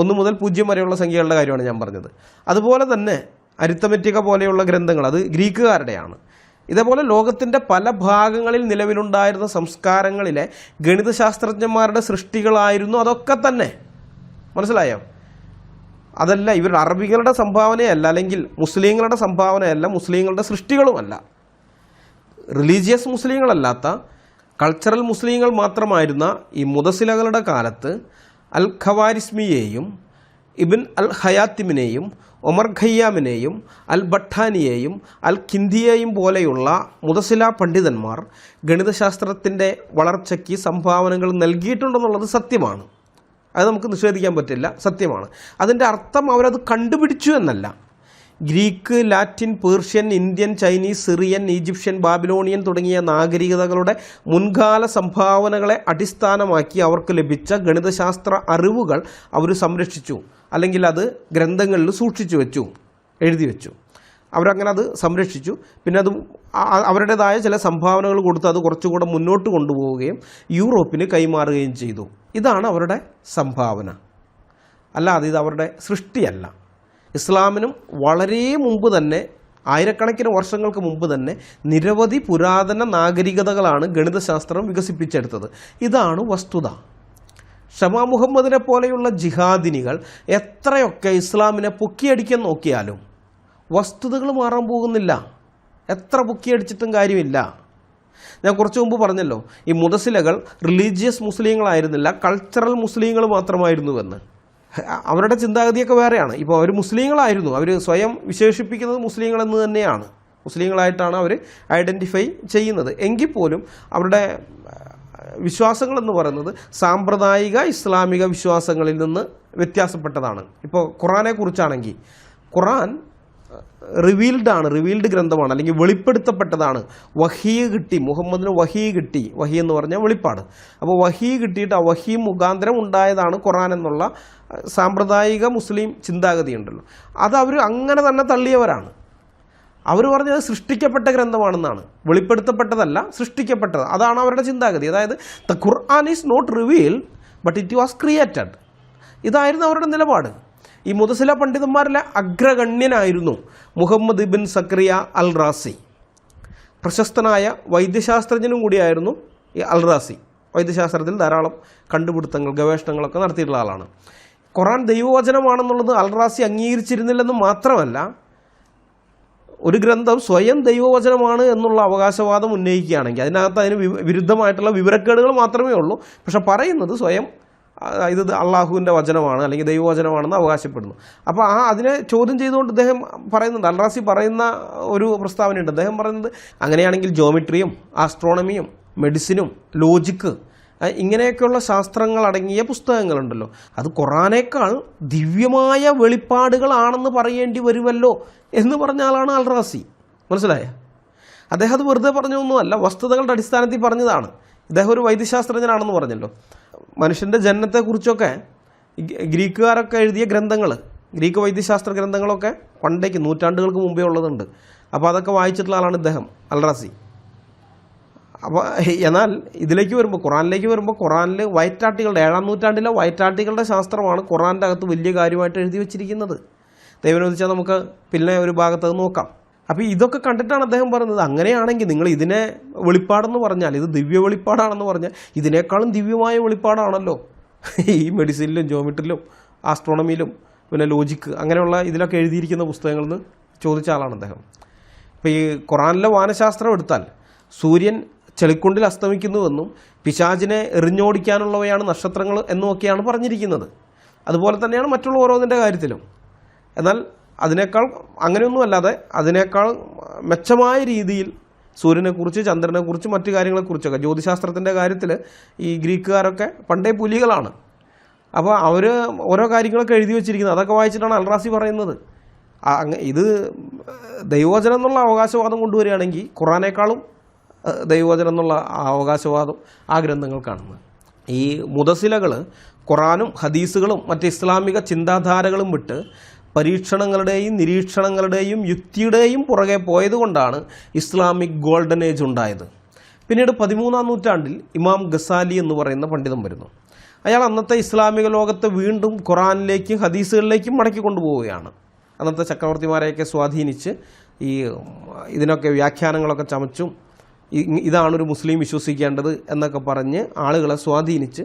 1 മുതൽ 0 വരെയുള്ള സംഖ്യകളുടെ കാര്യമാണ് ഞാൻ പറഞ്ഞത്. അതുപോലെ തന്നെ അരിത്തമെറ്റിക്ക പോലെയുള്ള ഗ്രന്ഥങ്ങൾ അത് ഗ്രീക്കുകാരുടെയാണ്. ഇതേപോലെ ലോകത്തിൻ്റെ പല ഭാഗങ്ങളിൽ നിലവിലുണ്ടായിരുന്ന സംസ്കാരങ്ങളിലെ ഗണിതശാസ്ത്രജ്ഞന്മാരുടെ സൃഷ്ടികളായിരുന്നു അതൊക്കെ തന്നെ. മനസ്സിലായോ? അതല്ല ഇവരുടെ അറബികളുടെ സംഭാവനയല്ല, അല്ലെങ്കിൽ മുസ്ലിങ്ങളുടെ സംഭാവനയല്ല, മുസ്ലിങ്ങളുടെ സൃഷ്ടികളുമല്ല. റിലീജിയസ് മുസ്ലിങ്ങളല്ലാത്ത കൾച്ചറൽ മുസ്ലിങ്ങൾ മാത്രമായിരുന്ന ഈ മുതസിലകളുടെ കാലത്ത് അൽ ഖവാരിസ്മിയെയും ഇബിൻ അൽ ഹയാത്തിമിനെയും ഒമർ ഖയ്യാമിനെയും അൽ ബട്ടാനിയെയും അൽ കിന്ദിയെയും പോലെയുള്ള മുതസില പണ്ഡിതന്മാർ ഗണിതശാസ്ത്രത്തിൻ്റെ വളർച്ചയ്ക്ക് സംഭാവനകൾ നൽകിയിട്ടുണ്ടെന്നുള്ളത് സത്യമാണ്. അത് നമുക്ക് നിഷേധിക്കാൻ പറ്റില്ല, സത്യമാണ്. അതിൻ്റെ അർത്ഥം അവരത് കണ്ടുപിടിച്ചു എന്നല്ല. Greek, Latin, Persian, Indian, Chinese, Syrian, Egyptian, Babylonian തുടങ്ങിയ നാഗരികതകളുടെ മുൻകാല സംഭാവനകളെ അടിസ്ഥാനമാക്കി അവർക്ക് ലഭിച്ച ഗണിതശാസ്ത്ര അറിവുകൾ അവർ സംരക്ഷിച്ചു, അല്ലെങ്കിൽ അത് ഗ്രന്ഥങ്ങളിൽ സൂക്ഷിച്ചു വെച്ചു, എഴുതി വെച്ചു. അവരങ്ങനെ അത് സംരക്ഷിച്ചു. പിന്നെ അത് അവരുടേതായ ചില സംഭാവനകൾ കൊടുത്ത് അത് കുറച്ചുകൂടെ മുന്നോട്ട് കൊണ്ടുപോവുകയും യൂറോപ്പിന് കൈമാറുകയും ചെയ്തു. ഇതാണ് അവരുടെ സംഭാവന, അല്ലാതെ ഇത് അവരുടെ സൃഷ്ടിയല്ല. ഇസ്ലാമിനും വളരെ മുമ്പ് തന്നെ, ആയിരക്കണക്കിന് വർഷങ്ങൾക്ക് മുമ്പ് തന്നെ നിരവധി പുരാതന നാഗരികതകളാണ് ഗണിതശാസ്ത്രം വികസിപ്പിച്ചെടുത്തത്. ഇതാണ് വസ്തുത. ഷമാ മുഹമ്മദിനെ പോലെയുള്ള ജിഹാദിനികൾ എത്രയൊക്കെ ഇസ്ലാമിനെ പൊക്കിയടിക്കാൻ നോക്കിയാലും വസ്തുതകൾ മാറാൻ പോകുന്നില്ല. എത്ര പൊക്കിയടിച്ചിട്ടും കാര്യമില്ല. ഞാൻ കുറച്ചു മുമ്പ് പറഞ്ഞല്ലോ, ഈ മുതസിലകൾ റിലീജിയസ് മുസ്ലിങ്ങളായിരുന്നില്ല, കൾച്ചറൽ മുസ്ലിങ്ങൾ മാത്രമായിരുന്നുവെന്ന്. അവരുടെ ചിന്താഗതിയൊക്കെ വേറെയാണ്. ഇപ്പോൾ അവർ മുസ്ലിങ്ങളായിരുന്നു, അവർ സ്വയം വിശേഷിപ്പിക്കുന്നത് മുസ്ലിങ്ങളെന്ന് തന്നെയാണ്, മുസ്ലിങ്ങളായിട്ടാണ് അവർ ഐഡൻറ്റിഫൈ ചെയ്യുന്നത്. എങ്കിൽ പോലും അവരുടെ വിശ്വാസങ്ങളെന്ന് പറയുന്നത് സാമ്പ്രദായിക ഇസ്ലാമിക വിശ്വാസങ്ങളിൽ നിന്ന് വ്യത്യാസപ്പെട്ടതാണ്. ഇപ്പോൾ ഖുറാനെ കുറിച്ചാണെങ്കിൽ, ഖുറാൻ റിവീൽഡ് ഗ്രന്ഥമാണ്, അല്ലെങ്കിൽ വെളിപ്പെടുത്തപ്പെട്ടതാണ്. വഹീ കിട്ടി, മുഹമ്മദിന് വഹീ കിട്ടി. വഹീ എന്ന് പറഞ്ഞാൽ വെളിപ്പാട്. അപ്പോൾ വഹീ കിട്ടിയിട്ട് ആ വഹീ മുഖാന്തരം ഉണ്ടായതാണ് ഖുറാൻ എന്നുള്ള സാമ്പ്രദായിക മുസ്ലിം ചിന്താഗതി ഉണ്ടല്ലോ, അത് അവർ അങ്ങനെ തന്നെ തള്ളിയവരാണ്. അവർ പറഞ്ഞത് സൃഷ്ടിക്കപ്പെട്ട ഗ്രന്ഥമാണെന്നാണ്, വെളിപ്പെടുത്തപ്പെട്ടതല്ല, സൃഷ്ടിക്കപ്പെട്ടത്. അതാണ് അവരുടെ ചിന്താഗതി. അതായത് the Quran is not revealed but it was created. ഇതായിരുന്നു അവരുടെ നിലപാട്. ഈ മുതസില പണ്ഡിതന്മാരിലെ അഗ്രഗണ്യനായിരുന്നു മുഹമ്മദ് ഇബിൻ സക്രിയ അൽ റാസി. പ്രശസ്തനായ വൈദ്യശാസ്ത്രജ്ഞനും കൂടിയായിരുന്നു ഈ അൽ റാസി. വൈദ്യശാസ്ത്രത്തിൽ ധാരാളം കണ്ടുപിടുത്തങ്ങൾ, ഗവേഷണങ്ങളൊക്കെ നടത്തിയിട്ടുള്ള ആളാണ്. ഖുർആൻ ദൈവവചനമാണെന്നുള്ളത് അൽ റാസി അംഗീകരിച്ചിരുന്നില്ലെന്ന് മാത്രമല്ല, ഒരു ഗ്രന്ഥം സ്വയം ദൈവവചനമാണ് എന്നുള്ള അവകാശവാദം ഉന്നയിക്കുകയാണെങ്കിൽ അതിനകത്ത് അതിന് വിരുദ്ധമായിട്ടുള്ള വിവരക്കേടുകൾ മാത്രമേ ഉള്ളൂ. പക്ഷെ പറയുന്നത് സ്വയം ഇത് അള്ളാഹുവിൻ്റെ വചനമാണ് അല്ലെങ്കിൽ ദൈവവചനമാണെന്ന് അവകാശപ്പെടുന്നു. അപ്പോൾ അതിനെ ചോദ്യം ചെയ്തുകൊണ്ട് അദ്ദേഹം പറയുന്നുണ്ട്, അൽ റാസി പറയുന്ന ഒരു പ്രസ്താവനയുണ്ട്. അദ്ദേഹം പറയുന്നത് അങ്ങനെയാണെങ്കിൽ ജോമെട്രിയും ആസ്ട്രോണമിയും മെഡിസിനും ലോജിക്ക് ഇങ്ങനെയൊക്കെയുള്ള ശാസ്ത്രങ്ങൾ അടങ്ങിയ പുസ്തകങ്ങളുണ്ടല്ലോ, അത് ഖുറാനേക്കാൾ ദിവ്യമായ വെളിപ്പാടുകളാണെന്ന് പറയേണ്ടി വരുമല്ലോ എന്ന് പറഞ്ഞ ആളാണ് അൽ റാസി. മനസ്സിലായോ? അദ്ദേഹം അത് വെറുതെ പറഞ്ഞൊന്നുമല്ല, വസ്തുതകളുടെ അടിസ്ഥാനത്തിൽ പറഞ്ഞതാണ്. ഇദ്ദേഹം ഒരു വൈദ്യശാസ്ത്രജ്ഞനാണെന്ന് പറഞ്ഞല്ലോ. മനുഷ്യൻ്റെ ജനനത്തെക്കുറിച്ചൊക്കെ ഗ്രീക്കുകാരൊക്കെ എഴുതിയ ഗ്രന്ഥങ്ങൾ, ഗ്രീക്ക് വൈദ്യശാസ്ത്ര ഗ്രന്ഥങ്ങളൊക്കെ പണ്ടേക്ക് നൂറ്റാണ്ടുകൾക്ക് മുമ്പേ ഉള്ളതുണ്ട്. അപ്പോൾ അതൊക്കെ വായിച്ചിട്ടുള്ള ആളാണ് ഇദ്ദേഹം, അൽ റാസി. അപ്പോൾ എന്നാൽ ഇതിലേക്ക് വരുമ്പോൾ ഖുറാനിലേക്ക് വരുമ്പോൾ ഖുറാനിൽ വയറ്റാട്ടികളുടെ 7-ാം നൂറ്റാണ്ടിലെ വയറ്റാട്ടികളുടെ ശാസ്ത്രമാണ് ഖുറാൻ്റെ അകത്ത് വലിയ കാര്യമായിട്ട് എഴുതി വെച്ചിരിക്കുന്നത്. ദൈവനുവദിച്ചാൽ നമുക്ക് പിന്നെ ഒരു ഭാഗത്ത് നോക്കാം. അപ്പോൾ ഇതൊക്കെ കണ്ടിട്ടാണ് അദ്ദേഹം പറയുന്നത്, അങ്ങനെയാണെങ്കിൽ നിങ്ങൾ ഇതിനെ വെളിപ്പാടെന്ന് പറഞ്ഞാൽ, ഇത് ദിവ്യ വെളിപ്പാടാണെന്ന് പറഞ്ഞാൽ ഇതിനേക്കാളും ദിവ്യമായ വെളിപ്പാടാണല്ലോ ഈ മെഡിസിനിലും ജോമെട്രിയിലും ആസ്ട്രോണമിയിലും പിന്നെ ലോജിക്ക് അങ്ങനെയുള്ള ഇതിലൊക്കെ എഴുതിയിരിക്കുന്ന പുസ്തകങ്ങളെന്ന് ചോദിച്ച ആളാണ് അദ്ദേഹം. ഇപ്പോൾ ഈ ഖുറാനിലെ വാനശാസ്ത്രം എടുത്താൽ സൂര്യൻ ചെളിക്കുണ്ടിൽ അസ്തമിക്കുന്നുവെന്നും പിശാചിനെ എറിഞ്ഞോടിക്കാനുള്ളവയാണ് നക്ഷത്രങ്ങൾ എന്നുമൊക്കെയാണ് പറഞ്ഞിരിക്കുന്നത്. അതുപോലെ തന്നെയാണ് മറ്റുള്ള ഓരോന്നിൻ്റെ കാര്യത്തിലും. എന്നാൽ അതിനേക്കാൾ അങ്ങനെയൊന്നും അല്ലാതെ അതിനേക്കാൾ മെച്ചമായ രീതിയിൽ സൂര്യനെക്കുറിച്ച് ചന്ദ്രനെക്കുറിച്ച് മറ്റു കാര്യങ്ങളെക്കുറിച്ചൊക്കെ ജ്യോതിശാസ്ത്രത്തിൻ്റെ കാര്യത്തിൽ ഈ ഗ്രീക്കുകാരൊക്കെ പണ്ടേ പുലികളാണ്. അപ്പോൾ അവർ ഓരോ കാര്യങ്ങളൊക്കെ എഴുതി വെച്ചിരിക്കുന്നത് അതൊക്കെ വായിച്ചിട്ടാണ് അൽറാസി പറയുന്നത്. ഇത് ദൈവവചനം എന്നുള്ള അവകാശവാദം കൊണ്ടുവരികയാണെങ്കിൽ ഖുറാനേക്കാളും ദൈവവചനം എന്നുള്ള അവകാശവാദം ആ ഗ്രന്ഥങ്ങൾ കാണുന്നത്. ഈ മുതസിലകൾ ഖുറാനും ഹദീസുകളും മറ്റ് ഇസ്ലാമിക ചിന്താധാരകളും വിട്ട് പരീക്ഷണങ്ങളുടെയും നിരീക്ഷണങ്ങളുടെയും യുക്തിയുടെയും പുറകെ പോയതുകൊണ്ടാണ് ഇസ്ലാമിക് ഗോൾഡൻ ഏജ് ഉണ്ടായത്. പിന്നീട് 13-ാം നൂറ്റാണ്ടിൽ ഇമാം ഗസാലി എന്ന് പറയുന്ന പണ്ഡിതൻ വരുന്നു. അയാൾ അന്നത്തെ ഇസ്ലാമിക ലോകത്തെ വീണ്ടും ഖുറാനിലേക്കും ഹദീസുകളിലേക്കും മടക്കി കൊണ്ടുപോവുകയാണ്. അന്നത്തെ ചക്രവർത്തിമാരെയൊക്കെ സ്വാധീനിച്ച് ഇതിനൊക്കെ വ്യാഖ്യാനങ്ങളൊക്കെ ചമച്ചും ഇതാണൊരു മുസ്ലിം വിശ്വസിക്കേണ്ടത് എന്നൊക്കെ പറഞ്ഞ് ആളുകളെ സ്വാധീനിച്ച്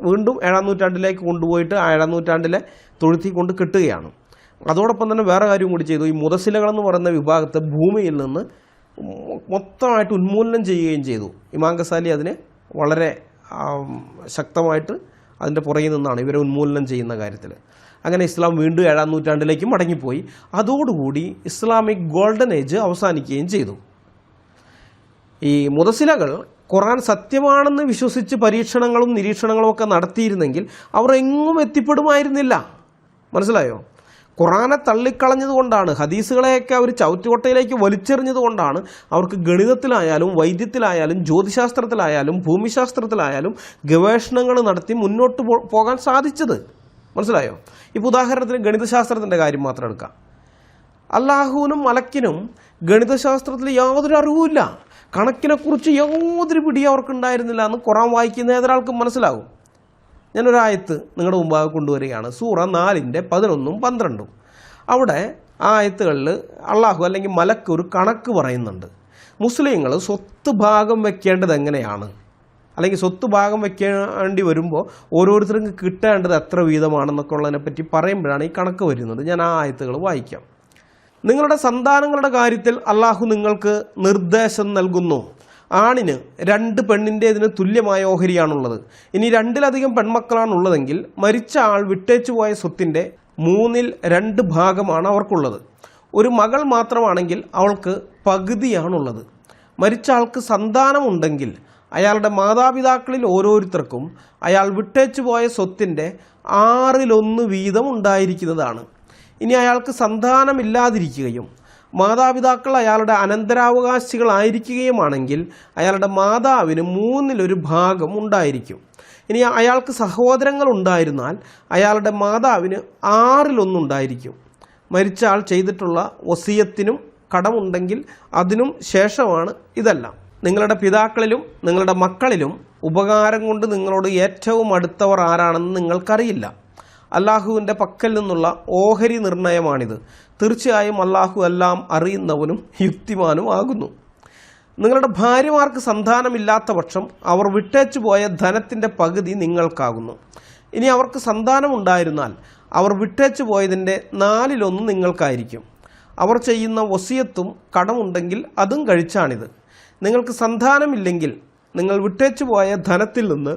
വീണ്ടും 7-ാം നൂറ്റാണ്ടിലേക്ക് കൊണ്ടുപോയിട്ട് 7-ാം നൂറ്റാണ്ടിലെ തൊഴുത്തി കൊണ്ട് കെട്ടുകയാണ്. അതോടൊപ്പം തന്നെ വേറെ കാര്യം കൂടി ചെയ്തു. ഈ മുതസിലകളെന്ന് പറയുന്ന വിഭാഗത്തെ ഭൂമിയിൽ നിന്ന് മൊത്തമായിട്ട് ഉന്മൂലനം ചെയ്യുകയും ചെയ്തു. ഇമാം ഗസാലി അതിനെ വളരെ ശക്തമായിട്ട് അതിൻ്റെ പുറകിൽ നിന്നാണ് ഇവരെ ഉന്മൂലനം ചെയ്യുന്ന കാര്യത്തിൽ. അങ്ങനെ ഇസ്ലാം വീണ്ടും 7-ാം നൂറ്റാണ്ടിലേക്ക് മടങ്ങിപ്പോയി. അതോടുകൂടി ഇസ്ലാമിക് ഗോൾഡൻ ഏജ് അവസാനിക്കുകയും ചെയ്തു. ഈ മുതസിലകൾ ഖുറാൻ സത്യമാണെന്ന് വിശ്വസിച്ച് പരീക്ഷണങ്ങളും നിരീക്ഷണങ്ങളും ഒക്കെ നടത്തിയിരുന്നെങ്കിൽ അവർ എങ്ങും എത്തിപ്പെടുമായിരുന്നില്ല. മനസ്സിലായോ? ഖുറാനെ തള്ളിക്കളഞ്ഞതുകൊണ്ടാണ്, ഹദീസുകളെയൊക്കെ അവർ ചവറ്റുകൊട്ടയിലേക്ക് വലിച്ചെറിഞ്ഞതുകൊണ്ടാണ് അവർക്ക് ഗണിതത്തിലായാലും വൈദ്യത്തിലായാലും ജ്യോതിശാസ്ത്രത്തിലായാലും ഭൂമിശാസ്ത്രത്തിലായാലും ഗവേഷണങ്ങൾ നടത്തി മുന്നോട്ട് പോകാൻ സാധിച്ചത്. മനസ്സിലായോ? ഇപ്പോൾ ഉദാഹരണത്തിന് ഗണിതശാസ്ത്രത്തിൻ്റെ കാര്യം മാത്രം എടുക്കാം. അല്ലാഹുവിനും മലക്കിനും ഗണിതശാസ്ത്രത്തിൽ യാതൊരു അറിവുമില്ല, കണക്കിനെക്കുറിച്ച് യാതൊരു പിടിയും അവർക്കുണ്ടായിരുന്നില്ല എന്ന് ഖുറാൻ വായിക്കുന്ന ഏതൊരാൾക്കും മനസ്സിലാകും. ഞാനൊരായത്ത് നിങ്ങളുടെ മുമ്പാകെ കൊണ്ടുവരികയാണ്. സൂറ 4:11-12. അവിടെ ആ ആയത്തുകളിൽ അള്ളാഹു അല്ലെങ്കിൽ മലക്ക് ഒരു കണക്ക് പറയുന്നുണ്ട്. മുസ്ലിങ്ങൾ സ്വത്ത് ഭാഗം വെക്കേണ്ടത് എങ്ങനെയാണ്, അല്ലെങ്കിൽ സ്വത്ത് ഭാഗം വെക്കേണ്ടി വരുമ്പോൾ ഓരോരുത്തർക്കും കിട്ടേണ്ടത് എത്ര വീതമാണെന്നൊക്കെ ഉള്ളതിനെപ്പറ്റി പറയുമ്പോഴാണ് ഈ കണക്ക് വരുന്നത്. ഞാൻ ആ ആയത്തുകൾ വായിക്കാം. നിങ്ങളുടെ സന്താനങ്ങളുടെ കാര്യത്തിൽ അള്ളാഹു നിങ്ങൾക്ക് നിർദ്ദേശം നൽകുന്നു. ആണിന് 2 പെണ്ണിൻ്റേതിന് തുല്യമായ ഓഹരിയാണുള്ളത്. ഇനി 2-ലധികം പെൺമക്കളാണുള്ളതെങ്കിൽ മരിച്ച ആൾ വിട്ടേച്ചു പോയ സ്വത്തിൻ്റെ 3/2 ഭാഗമാണ് അവർക്കുള്ളത്. ഒരു മകൾ മാത്രമാണെങ്കിൽ അവൾക്ക് പകുതിയാണുള്ളത്. മരിച്ച ആൾക്ക് സന്താനമുണ്ടെങ്കിൽ അയാളുടെ മാതാപിതാക്കളിൽ ഓരോരുത്തർക്കും അയാൾ വിട്ടേച്ചു പോയ സ്വത്തിൻ്റെ 6/1 വീതം ഉണ്ടായിരിക്കുന്നതാണ്. ഇനി അയാൾക്ക് സന്താനമില്ലാതിരിക്കുകയും മാതാപിതാക്കൾ അയാളുടെ അനന്തരാവകാശികളായിരിക്കുകയുമാണെങ്കിൽ അയാളുടെ മാതാവിന് 3/1 ഭാഗം ഉണ്ടായിരിക്കും. ഇനി അയാൾക്ക് സഹോദരങ്ങൾ ഉണ്ടായിരുന്നാൽ അയാളുടെ മാതാവിന് 6/1 ഉണ്ടായിരിക്കും. മരിച്ച ആൾ ചെയ്തിട്ടുള്ള വസിയത്തിനും കടമുണ്ടെങ്കിൽ അതിനും ശേഷമാണ് ഇതെല്ലാം. നിങ്ങളുടെ പിതാക്കളിലും നിങ്ങളുടെ മക്കളിലും ഉപകാരം കൊണ്ട് നിങ്ങളോട് ഏറ്റവും അടുത്തവർ ആരാണെന്ന് നിങ്ങൾക്കറിയില്ല. അല്ലാഹുവിൻ്റെ പക്കൽ നിന്നുള്ള ഓഹരി നിർണയമാണിത്. തീർച്ചയായും അല്ലാഹു എല്ലാം അറിയുന്നവനും യുക്തിമാനും ആകുന്നു. നിങ്ങളുടെ ഭാര്യമാർക്ക് സന്താനമില്ലാത്ത പക്ഷം അവർ വിട്ടേച്ചു പോയ ധനത്തിൻ്റെ പകുതി നിങ്ങൾക്കാകുന്നു. ഇനി അവർക്ക് സന്താനമുണ്ടായിരുന്നാൽ അവർ വിട്ടേച്ചു പോയതിൻ്റെ 4/1 നിങ്ങൾക്കായിരിക്കും. അവർ ചെയ്യുന്ന വസിയത്തും കടമുണ്ടെങ്കിൽ അതും കഴിച്ചാണിത്. നിങ്ങൾക്ക് സന്താനമില്ലെങ്കിൽ നിങ്ങൾ വിട്ടേച്ചു പോയ ധനത്തിൽ നിന്ന്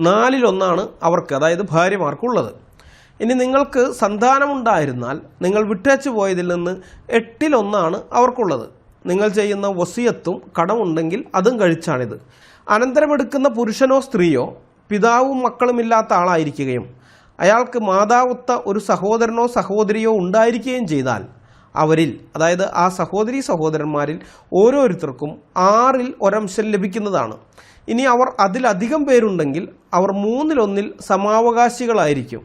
4/1 അവർക്ക്, അതായത് ഭാര്യമാർക്കുള്ളത്. ഇനി നിങ്ങൾക്ക് സന്താനമുണ്ടായിരുന്നാൽ നിങ്ങൾ വിട്ടേച്ചു പോയതിൽ നിന്ന് 8/1 അവർക്കുള്ളത്. നിങ്ങൾ ചെയ്യുന്ന വസിയത്തും കടമുണ്ടെങ്കിൽ അതും കഴിച്ചാണിത്. അനന്തരമെടുക്കുന്ന പുരുഷനോ സ്ത്രീയോ പിതാവും മക്കളുമില്ലാത്ത ആളായിരിക്കുകയും അയാൾക്ക് മാതാവൊത്ത ഒരു സഹോദരനോ സഹോദരിയോ ഉണ്ടായിരിക്കുകയും ചെയ്താൽ അവരിൽ, അതായത് ആ സഹോദരന്മാരിൽ ഓരോരുത്തർക്കും 1/6 ലഭിക്കുന്നതാണ്. ഇനി അവർ അതിലധികം പേരുണ്ടെങ്കിൽ അവർ 3/1 സമാവകാശികളായിരിക്കും.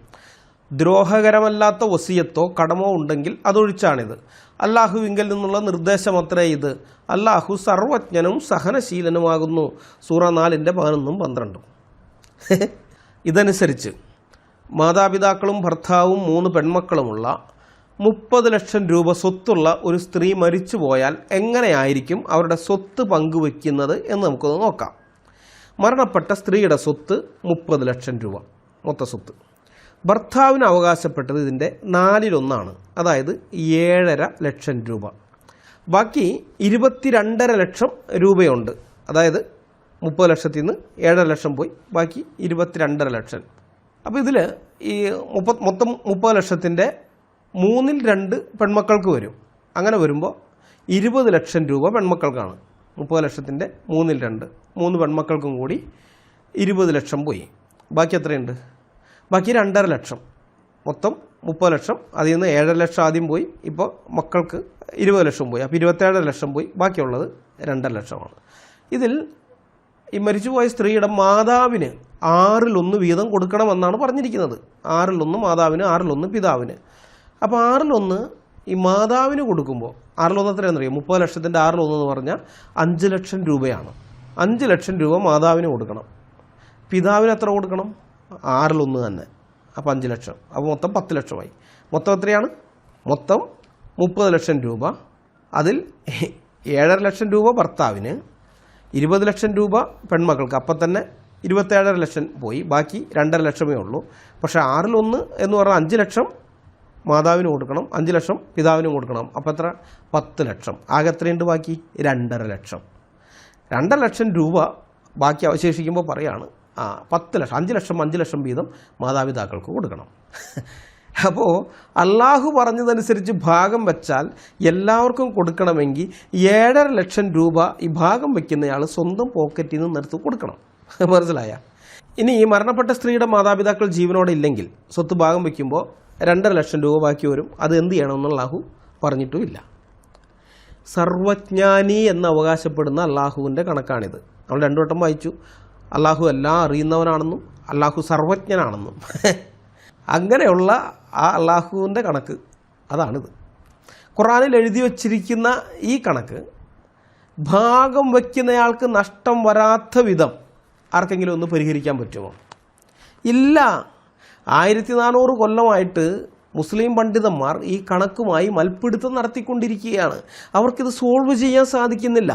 ദ്രോഹകരമല്ലാത്ത വസിയത്തോ കടമോ ഉണ്ടെങ്കിൽ അതൊഴിച്ചാണിത്. അല്ലാഹുവിങ്കൽ നിന്നുള്ള നിർദ്ദേശമത്രേ ഇത്. അല്ലാഹു സർവജ്ഞനും സഹനശീലനുമാകുന്നു. സൂറ 4:11-12. ഇതനുസരിച്ച് മാതാപിതാക്കളും ഭർത്താവും 3 പെൺമക്കളുമുള്ള 30 ലക്ഷം രൂപ സ്വത്തുള്ള ഒരു സ്ത്രീ മരിച്ചു പോയാൽ എങ്ങനെയായിരിക്കും അവരുടെ സ്വത്ത് പങ്കുവെക്കുന്നത് എന്ന് നമുക്കൊന്ന് നോക്കാം. മരണപ്പെട്ട സ്ത്രീയുടെ സ്വത്ത് 30 ലക്ഷം രൂപ മൊത്ത സ്വത്ത്. ഭർത്താവിന് അവകാശപ്പെട്ടത് ഇതിൻ്റെ 4/1, അതായത് 7.5 ലക്ഷം രൂപ. ബാക്കി 22.5 ലക്ഷം രൂപയുണ്ട്. അതായത് 30 ലക്ഷത്തിൽ നിന്ന് 7.5 ലക്ഷം പോയി, ബാക്കി 22.5 ലക്ഷം. അപ്പോൾ ഇതിൽ ഈ മൊത്തം 30 ലക്ഷത്തിൻ്റെ 2/3 പെൺമക്കൾക്ക് വരും. അങ്ങനെ വരുമ്പോൾ 20 ലക്ഷം രൂപ പെൺമക്കൾക്കാണ്. 30 ലക്ഷത്തിൻ്റെ 2/3, 3 പെൺമക്കൾക്കും കൂടി 20 ലക്ഷം പോയി. ബാക്കി എത്രയുണ്ട്? ബാക്കി 2.5 ലക്ഷം. മൊത്തം 30 ലക്ഷം, അതിൽ നിന്ന് 7.5 ലക്ഷം ആദ്യം പോയി, ഇപ്പോൾ മക്കൾക്ക് 20 ലക്ഷം പോയി. അപ്പോൾ 27 ലക്ഷം പോയി, ബാക്കിയുള്ളത് 2.5 ലക്ഷമാണ്. ഇതിൽ ഈ മരിച്ചുപോയ സ്ത്രീയുടെ മാതാവിന് 1/6 വീതം കൊടുക്കണമെന്നാണ് പറഞ്ഞിരിക്കുന്നത്. 1/6 മാതാവിന്, 1/6 പിതാവിന്. അപ്പോൾ 1/6 ഈ മാതാവിന് കൊടുക്കുമ്പോൾ 1/6 എത്രയാണെന്ന് അറിയാം? 30 ലക്ഷത്തിൻ്റെ 1/6 എന്ന് പറഞ്ഞാൽ 5 ലക്ഷം രൂപയാണ്. 5 ലക്ഷം രൂപ മാതാവിന് കൊടുക്കണം. പിതാവിന് എത്ര കൊടുക്കണം? 1/6 തന്നെ. അപ്പോൾ 5 ലക്ഷം. അപ്പോൾ മൊത്തം 10 ലക്ഷമായി. മൊത്തം എത്രയാണ്? മൊത്തം 30 ലക്ഷം രൂപ. അതിൽ 7.5 ലക്ഷം രൂപ ഭർത്താവിന്, 20 ലക്ഷം രൂപ പെൺമക്കൾക്ക്. അപ്പം തന്നെ 27.5 ലക്ഷം പോയി, ബാക്കി 2.5 ലക്ഷമേ ഉള്ളൂ. പക്ഷേ 1/6 എന്ന് പറഞ്ഞാൽ 5 ലക്ഷം മാതാവിന് കൊടുക്കണം, 5 ലക്ഷം പിതാവിനും കൊടുക്കണം. അപ്പോൾ എത്ര? 10 ലക്ഷം. ആകെ എത്രയുണ്ട് ബാക്കി? 2.5 ലക്ഷം. 2.5 ലക്ഷം രൂപ ബാക്കി അവശേഷിക്കുമ്പോൾ പറയാണ് 10 ലക്ഷം, 5 ലക്ഷം 5 ലക്ഷം വീതം മാതാപിതാക്കൾക്ക് കൊടുക്കണം. അപ്പോൾ അള്ളാഹു പറഞ്ഞതനുസരിച്ച് ഭാഗം വെച്ചാൽ എല്ലാവർക്കും കൊടുക്കണമെങ്കിൽ 7.5 ലക്ഷം രൂപ ഈ ഭാഗം വയ്ക്കുന്നയാൾ സ്വന്തം പോക്കറ്റിൽ നിന്ന് എടുത്ത് കൊടുക്കണം. മനസ്സിലായ? ഇനി ഈ മരണപ്പെട്ട സ്ത്രീയുടെ മാതാപിതാക്കൾ ജീവനോടെ ഇല്ലെങ്കിൽ സ്വത്ത് ഭാഗം വയ്ക്കുമ്പോൾ 2.5 ലക്ഷം രൂപ ബാക്കി വരും. അത് എന്ത് ചെയ്യണമെന്ന് അള്ളാഹു പറഞ്ഞിട്ടുമില്ല. സർവജ്ഞാനി എന്ന് അവകാശപ്പെടുന്ന അള്ളാഹുവിൻ്റെ കണക്കാണിത്. നമ്മൾ 2 വട്ടം വായിച്ചു. അള്ളാഹു എല്ലാം അറിയുന്നവനാണെന്നും അള്ളാഹു സർവജ്ഞനാണെന്നും. അങ്ങനെയുള്ള ആ അള്ളാഹുവിൻ്റെ കണക്ക് അതാണിത്. ഖുർആനിൽ എഴുതി വച്ചിരിക്കുന്ന ഈ കണക്ക് ഭാഗം വയ്ക്കുന്നയാൾക്ക് നഷ്ടം വരാത്ത വിധം ആർക്കെങ്കിലും ഒന്ന് പരിഹരിക്കാൻ പറ്റുമോ? ഇല്ല. 1400 കൊല്ലമായിട്ട് മുസ്ലിം പണ്ഡിതന്മാർ ഈ കണക്കുമായി മൽപ്പിടുത്തം നടത്തിക്കൊണ്ടിരിക്കുകയാണ്. അവർക്കിത് സോൾവ് ചെയ്യാൻ സാധിക്കുന്നില്ല.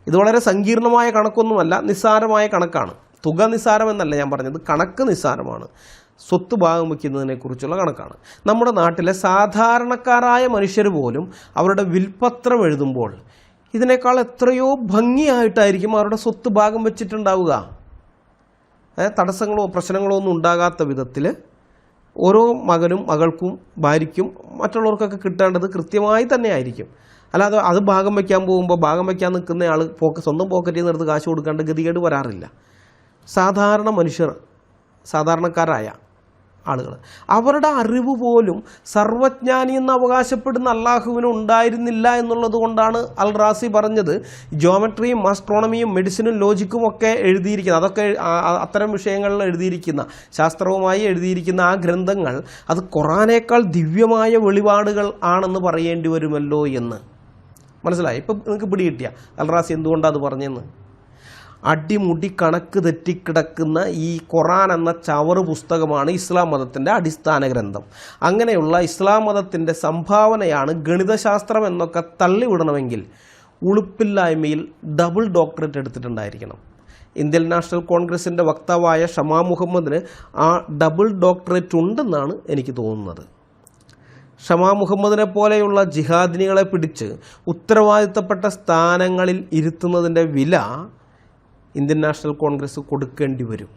ഇത് വളരെ സങ്കീർണമായ കണക്കൊന്നുമല്ല, നിസ്സാരമായ കണക്കാണ്. തുക നിസ്സാരമെന്നല്ല ഞാൻ പറഞ്ഞത്, കണക്ക് നിസ്സാരമാണ്. സ്വത്ത് ഭാഗം വയ്ക്കുന്നതിനെക്കുറിച്ചുള്ള കണക്കാണ്. നമ്മുടെ നാട്ടിലെ സാധാരണക്കാരായ മനുഷ്യർ പോലും അവരുടെ വിൽപ്പത്രം എഴുതുമ്പോൾ ഇതിനേക്കാൾ എത്രയോ ഭംഗിയായിട്ടായിരിക്കും അവരുടെ സ്വത്ത് ഭാഗം വെച്ചിട്ടുണ്ടാവുക. തടസ്സങ്ങളോ പ്രശ്നങ്ങളോ ഒന്നും ഉണ്ടാകാത്ത വിധത്തിൽ ഓരോ മകനും മകൾക്കും ഭാര്യയ്ക്കും മറ്റുള്ളവർക്കൊക്കെ കിട്ടേണ്ടത് കൃത്യമായി തന്നെ ആയിരിക്കും. അല്ലാതെ അത് ഭാഗം വയ്ക്കാൻ പോകുമ്പോൾ ഭാഗം വയ്ക്കാൻ നിൽക്കുന്നയാൾ സ്വന്തം പോക്കറ്റിൽ നിന്ന് എടുത്ത് കാശ് കൊടുക്കേണ്ട ഗതികേട് വരാറില്ല. സാധാരണ മനുഷ്യർ, സാധാരണക്കാരായ ആളുകൾ, അവരുടെ അറിവ് പോലും സർവജ്ഞാനി എന്ന് അവകാശപ്പെടുന്ന അള്ളാഹുവിന് ഉണ്ടായിരുന്നില്ല എന്നുള്ളത് കൊണ്ടാണ് അൽ റാസി പറഞ്ഞത് ജിയോമെട്രിയും ആസ്ട്രോണമിയും മെഡിസിനും ലോജിക്കും ഒക്കെ എഴുതിയിരിക്കുന്ന, അതൊക്കെ അത്തരം വിഷയങ്ങളിൽ എഴുതിയിരിക്കുന്ന, ശാസ്ത്രവുമായി എഴുതിയിരിക്കുന്ന ആ ഗ്രന്ഥങ്ങൾ അത് ഖുർആനേക്കാൾ ദിവ്യമായ വെളിപാടുകൾ ആണെന്ന് പറയേണ്ടി വരുമല്ലോ എന്ന്. മനസ്സിലായി? ഇപ്പം നിങ്ങൾക്ക് പിടികിട്ടിയ അൽ റാസി എന്തുകൊണ്ടാണ് അത് പറഞ്ഞതെന്ന്? അടിമുടി കണക്ക് തെറ്റിക്കിടക്കുന്ന ഈ ഖുർആൻ എന്ന ചവറ് പുസ്തകമാണ് ഇസ്ലാം മതത്തിൻ്റെ അടിസ്ഥാന ഗ്രന്ഥം. അങ്ങനെയുള്ള ഇസ്ലാം മതത്തിൻ്റെ സംഭാവനയാണ് ഗണിതശാസ്ത്രം എന്നൊക്കെ തള്ളിവിടണമെങ്കിൽ ഉളുപ്പില്ലായ്മയിൽ ഡബിൾ ഡോക്ടറേറ്റ് എടുത്തിട്ടുണ്ടായിരിക്കണം. ഇന്ത്യൻ നാഷണൽ കോൺഗ്രസിൻ്റെ വക്താവായ ഷമാ മുഹമ്മദിന് ആ ഡബിൾ ഡോക്ടറേറ്റ് ഉണ്ടെന്നാണ് എനിക്ക് തോന്നുന്നത്. ഷമാ മുഹമ്മദിനെ പോലെയുള്ള ജിഹാദിനികളെ പിടിച്ച് ഉത്തരവാദിത്തപ്പെട്ട സ്ഥാനങ്ങളിൽ ഇരുത്തുന്നതിൻ്റെ വില ഇന്ത്യൻ നാഷണൽ കോൺഗ്രസ് കൊടുക്കേണ്ടി വരും.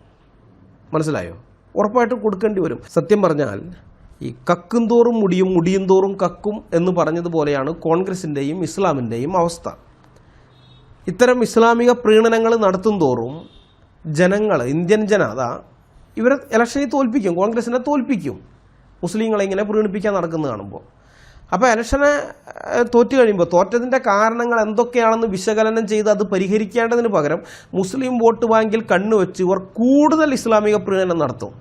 മനസ്സിലായോ? ഉറപ്പായിട്ടും കൊടുക്കേണ്ടി വരും. സത്യം പറഞ്ഞാൽ ഈ കക്കും തോറും മുടിയും, മുടിയും തോറും കക്കും എന്ന് പറഞ്ഞതുപോലെയാണ് കോൺഗ്രസിൻ്റെയും ഇസ്ലാമിൻ്റെയും അവസ്ഥ. ഇത്തരം ഇസ്ലാമിക പ്രീണനങ്ങൾ നടത്തും തോറും ജനങ്ങൾ, ഇന്ത്യൻ ജനത ഇവരെ ഇലക്ഷനിൽ തോൽപ്പിക്കും, കോൺഗ്രസിനെ തോൽപ്പിക്കും. മുസ്ലിങ്ങളെ ഇങ്ങനെ പ്രീണിപ്പിക്കാൻ നടക്കുന്നത് കാണുമ്പോൾ. അപ്പോൾ ഇലക്ഷനെ തോറ്റു കഴിയുമ്പോൾ തോറ്റതിൻ്റെ കാരണങ്ങൾ എന്തൊക്കെയാണെന്ന് വിശകലനം ചെയ്ത് അത് പരിഹരിക്കേണ്ടതിന് പകരം മുസ്ലിം വോട്ട് ബാങ്കിൽ കണ്ണുവെച്ച് ഇവർ കൂടുതൽ ഇസ്ലാമിക പ്രീണനം നടത്തും.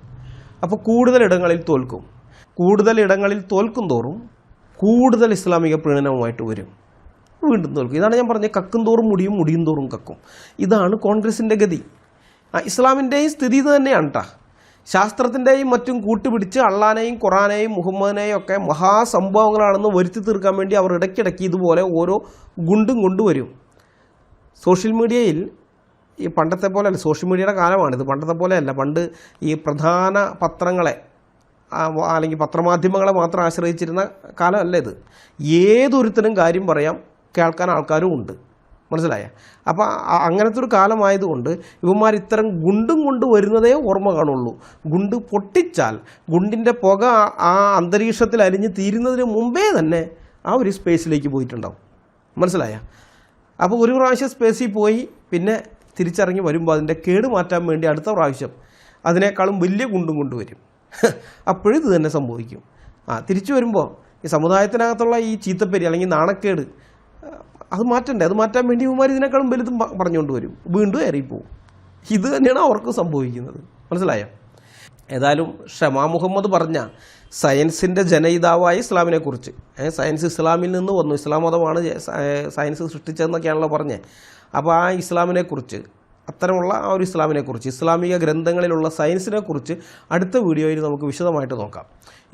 അപ്പോൾ കൂടുതൽ ഇടങ്ങളിൽ തോൽക്കും. കൂടുതൽ ഇടങ്ങളിൽ തോൽക്കും തോറും കൂടുതൽ ഇസ്ലാമിക പ്രീണനവുമായിട്ട് വരും, വീണ്ടും തോൽക്കും. ഇതാണ് ഞാൻ പറഞ്ഞത്, കക്കും തോറും മുടിയും, മുടിയും തോറും കക്കും. ഇതാണ് കോൺഗ്രസിൻ്റെ ഗതി. ഇസ്ലാമിൻ്റെയും സ്ഥിതി ഇത് തന്നെയാണ് കേട്ടോ. ശാസ്ത്രത്തിൻ്റെയും മറ്റും കൂട്ടുപിടിച്ച് അള്ളാനെയും ഖുറാനെയും മുഹമ്മദിനെയും ഒക്കെ മഹാസംഭവങ്ങളാണെന്ന് വരുത്തി തീർക്കാൻ വേണ്ടി അവർ ഇടയ്ക്കിടയ്ക്ക് ഇതുപോലെ ഓരോ ഗുണ്ടും കൊണ്ടുവരും. സോഷ്യൽ മീഡിയയിൽ ഈ പണ്ടത്തെ പോലെയല്ല, സോഷ്യൽ മീഡിയയുടെ കാലമാണിത്, പണ്ടത്തെ പോലെയല്ല. പണ്ട് ഈ പ്രധാന പത്രങ്ങളെ അല്ലെങ്കിൽ പത്രമാധ്യമങ്ങളെ മാത്രം ആശ്രയിച്ചിരുന്ന കാലമല്ല ഇത്. ഏതൊരുത്തരും കാര്യം പറയാം, കേൾക്കാൻ ആൾക്കാരും ഉണ്ട്. മനസ്സിലായ? അപ്പോൾ അങ്ങനത്തെ ഒരു കാലമായതുകൊണ്ട് ഇവന്മാർ ഇത്തരം ഗുണ്ടും കൊണ്ട് വരുന്നതേ ഓർമ്മ കാണുള്ളൂ. ഗുണ്ട് പൊട്ടിച്ചാൽ ഗുണ്ടിൻ്റെ പുക ആ അന്തരീക്ഷത്തിൽ അലിഞ്ഞ് തീരുന്നതിന് മുമ്പേ തന്നെ ആ ഒരു സ്പേസിലേക്ക് പോയിട്ടുണ്ടാവും. മനസ്സിലായ? അപ്പോൾ ഒരു പ്രാവശ്യം സ്പേസിൽ പോയി പിന്നെ തിരിച്ചിറങ്ങി വരുമ്പോൾ അതിൻ്റെ കേട് മാറ്റാൻ വേണ്ടി അടുത്ത പ്രാവശ്യം അതിനേക്കാളും വലിയ ഗുണ്ടും കൊണ്ടുവരും. അപ്പോഴും ഇത് തന്നെ സംഭവിക്കും. തിരിച്ചു വരുമ്പോൾ ഈ സമുദായത്തിനകത്തുള്ള ഈ ചീത്തപ്പേരി അല്ലെങ്കിൽ നാണക്കേട് അത് മാറ്റണ്ടേ, അത് മാറ്റാൻ വേണ്ടി ഇവന്മാർ ഇതിനേക്കാളും വലുതും പറഞ്ഞുകൊണ്ട് വരും, വീണ്ടും ഏറിപ്പോവും. ഇത് തന്നെയാണ് അവർക്ക് സംഭവിക്കുന്നത്. മനസ്സിലായോ? ഏതായാലും ഷമാ മുഹമ്മദ് പറഞ്ഞ സയൻസിൻ്റെ ജനയിതാവായ ഇസ്ലാമിനെക്കുറിച്ച്, സയൻസ് ഇസ്ലാമിൽ നിന്ന് വന്നു, ഇസ്ലാം മതമാണ് സയൻസ് സൃഷ്ടിച്ചതെന്നൊക്കെയാണല്ലോ പറഞ്ഞത്. അപ്പോൾ ആ ഇസ്ലാമിനെക്കുറിച്ച്, അത്തരമുള്ള ആ ഒരു ഇസ്ലാമിനെക്കുറിച്ച്, ഇസ്ലാമിക ഗ്രന്ഥങ്ങളിലുള്ള സയൻസിനെക്കുറിച്ച് അടുത്ത വീഡിയോയിൽ നമുക്ക് വിശദമായിട്ട് നോക്കാം.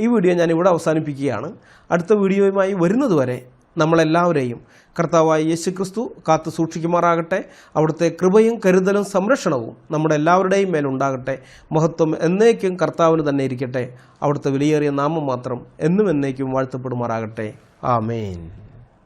ഈ വീഡിയോ ഞാൻ ഇവിടെ അവസാനിപ്പിക്കുകയാണ്. അടുത്ത വീഡിയോയുമായി വരുന്നതുവരെ നമ്മളെല്ലാവരെയും കർത്താവായ യേശു ക്രിസ്തു കാത്തു സൂക്ഷിക്കുമാറാകട്ടെ. അവിടുത്തെ കൃപയും കരുതലും സംരക്ഷണവും നമ്മുടെ എല്ലാവരുടെയും മേലുണ്ടാകട്ടെ. മഹത്വം എന്നേക്കും കർത്താവിന് തന്നെ ഇരിക്കട്ടെ. അവിടുത്തെ വിലയേറിയ നാമം മാത്രം എന്നും എന്നേക്കും വാഴ്ത്തപ്പെടുമാറാകട്ടെ. ആമേൻ.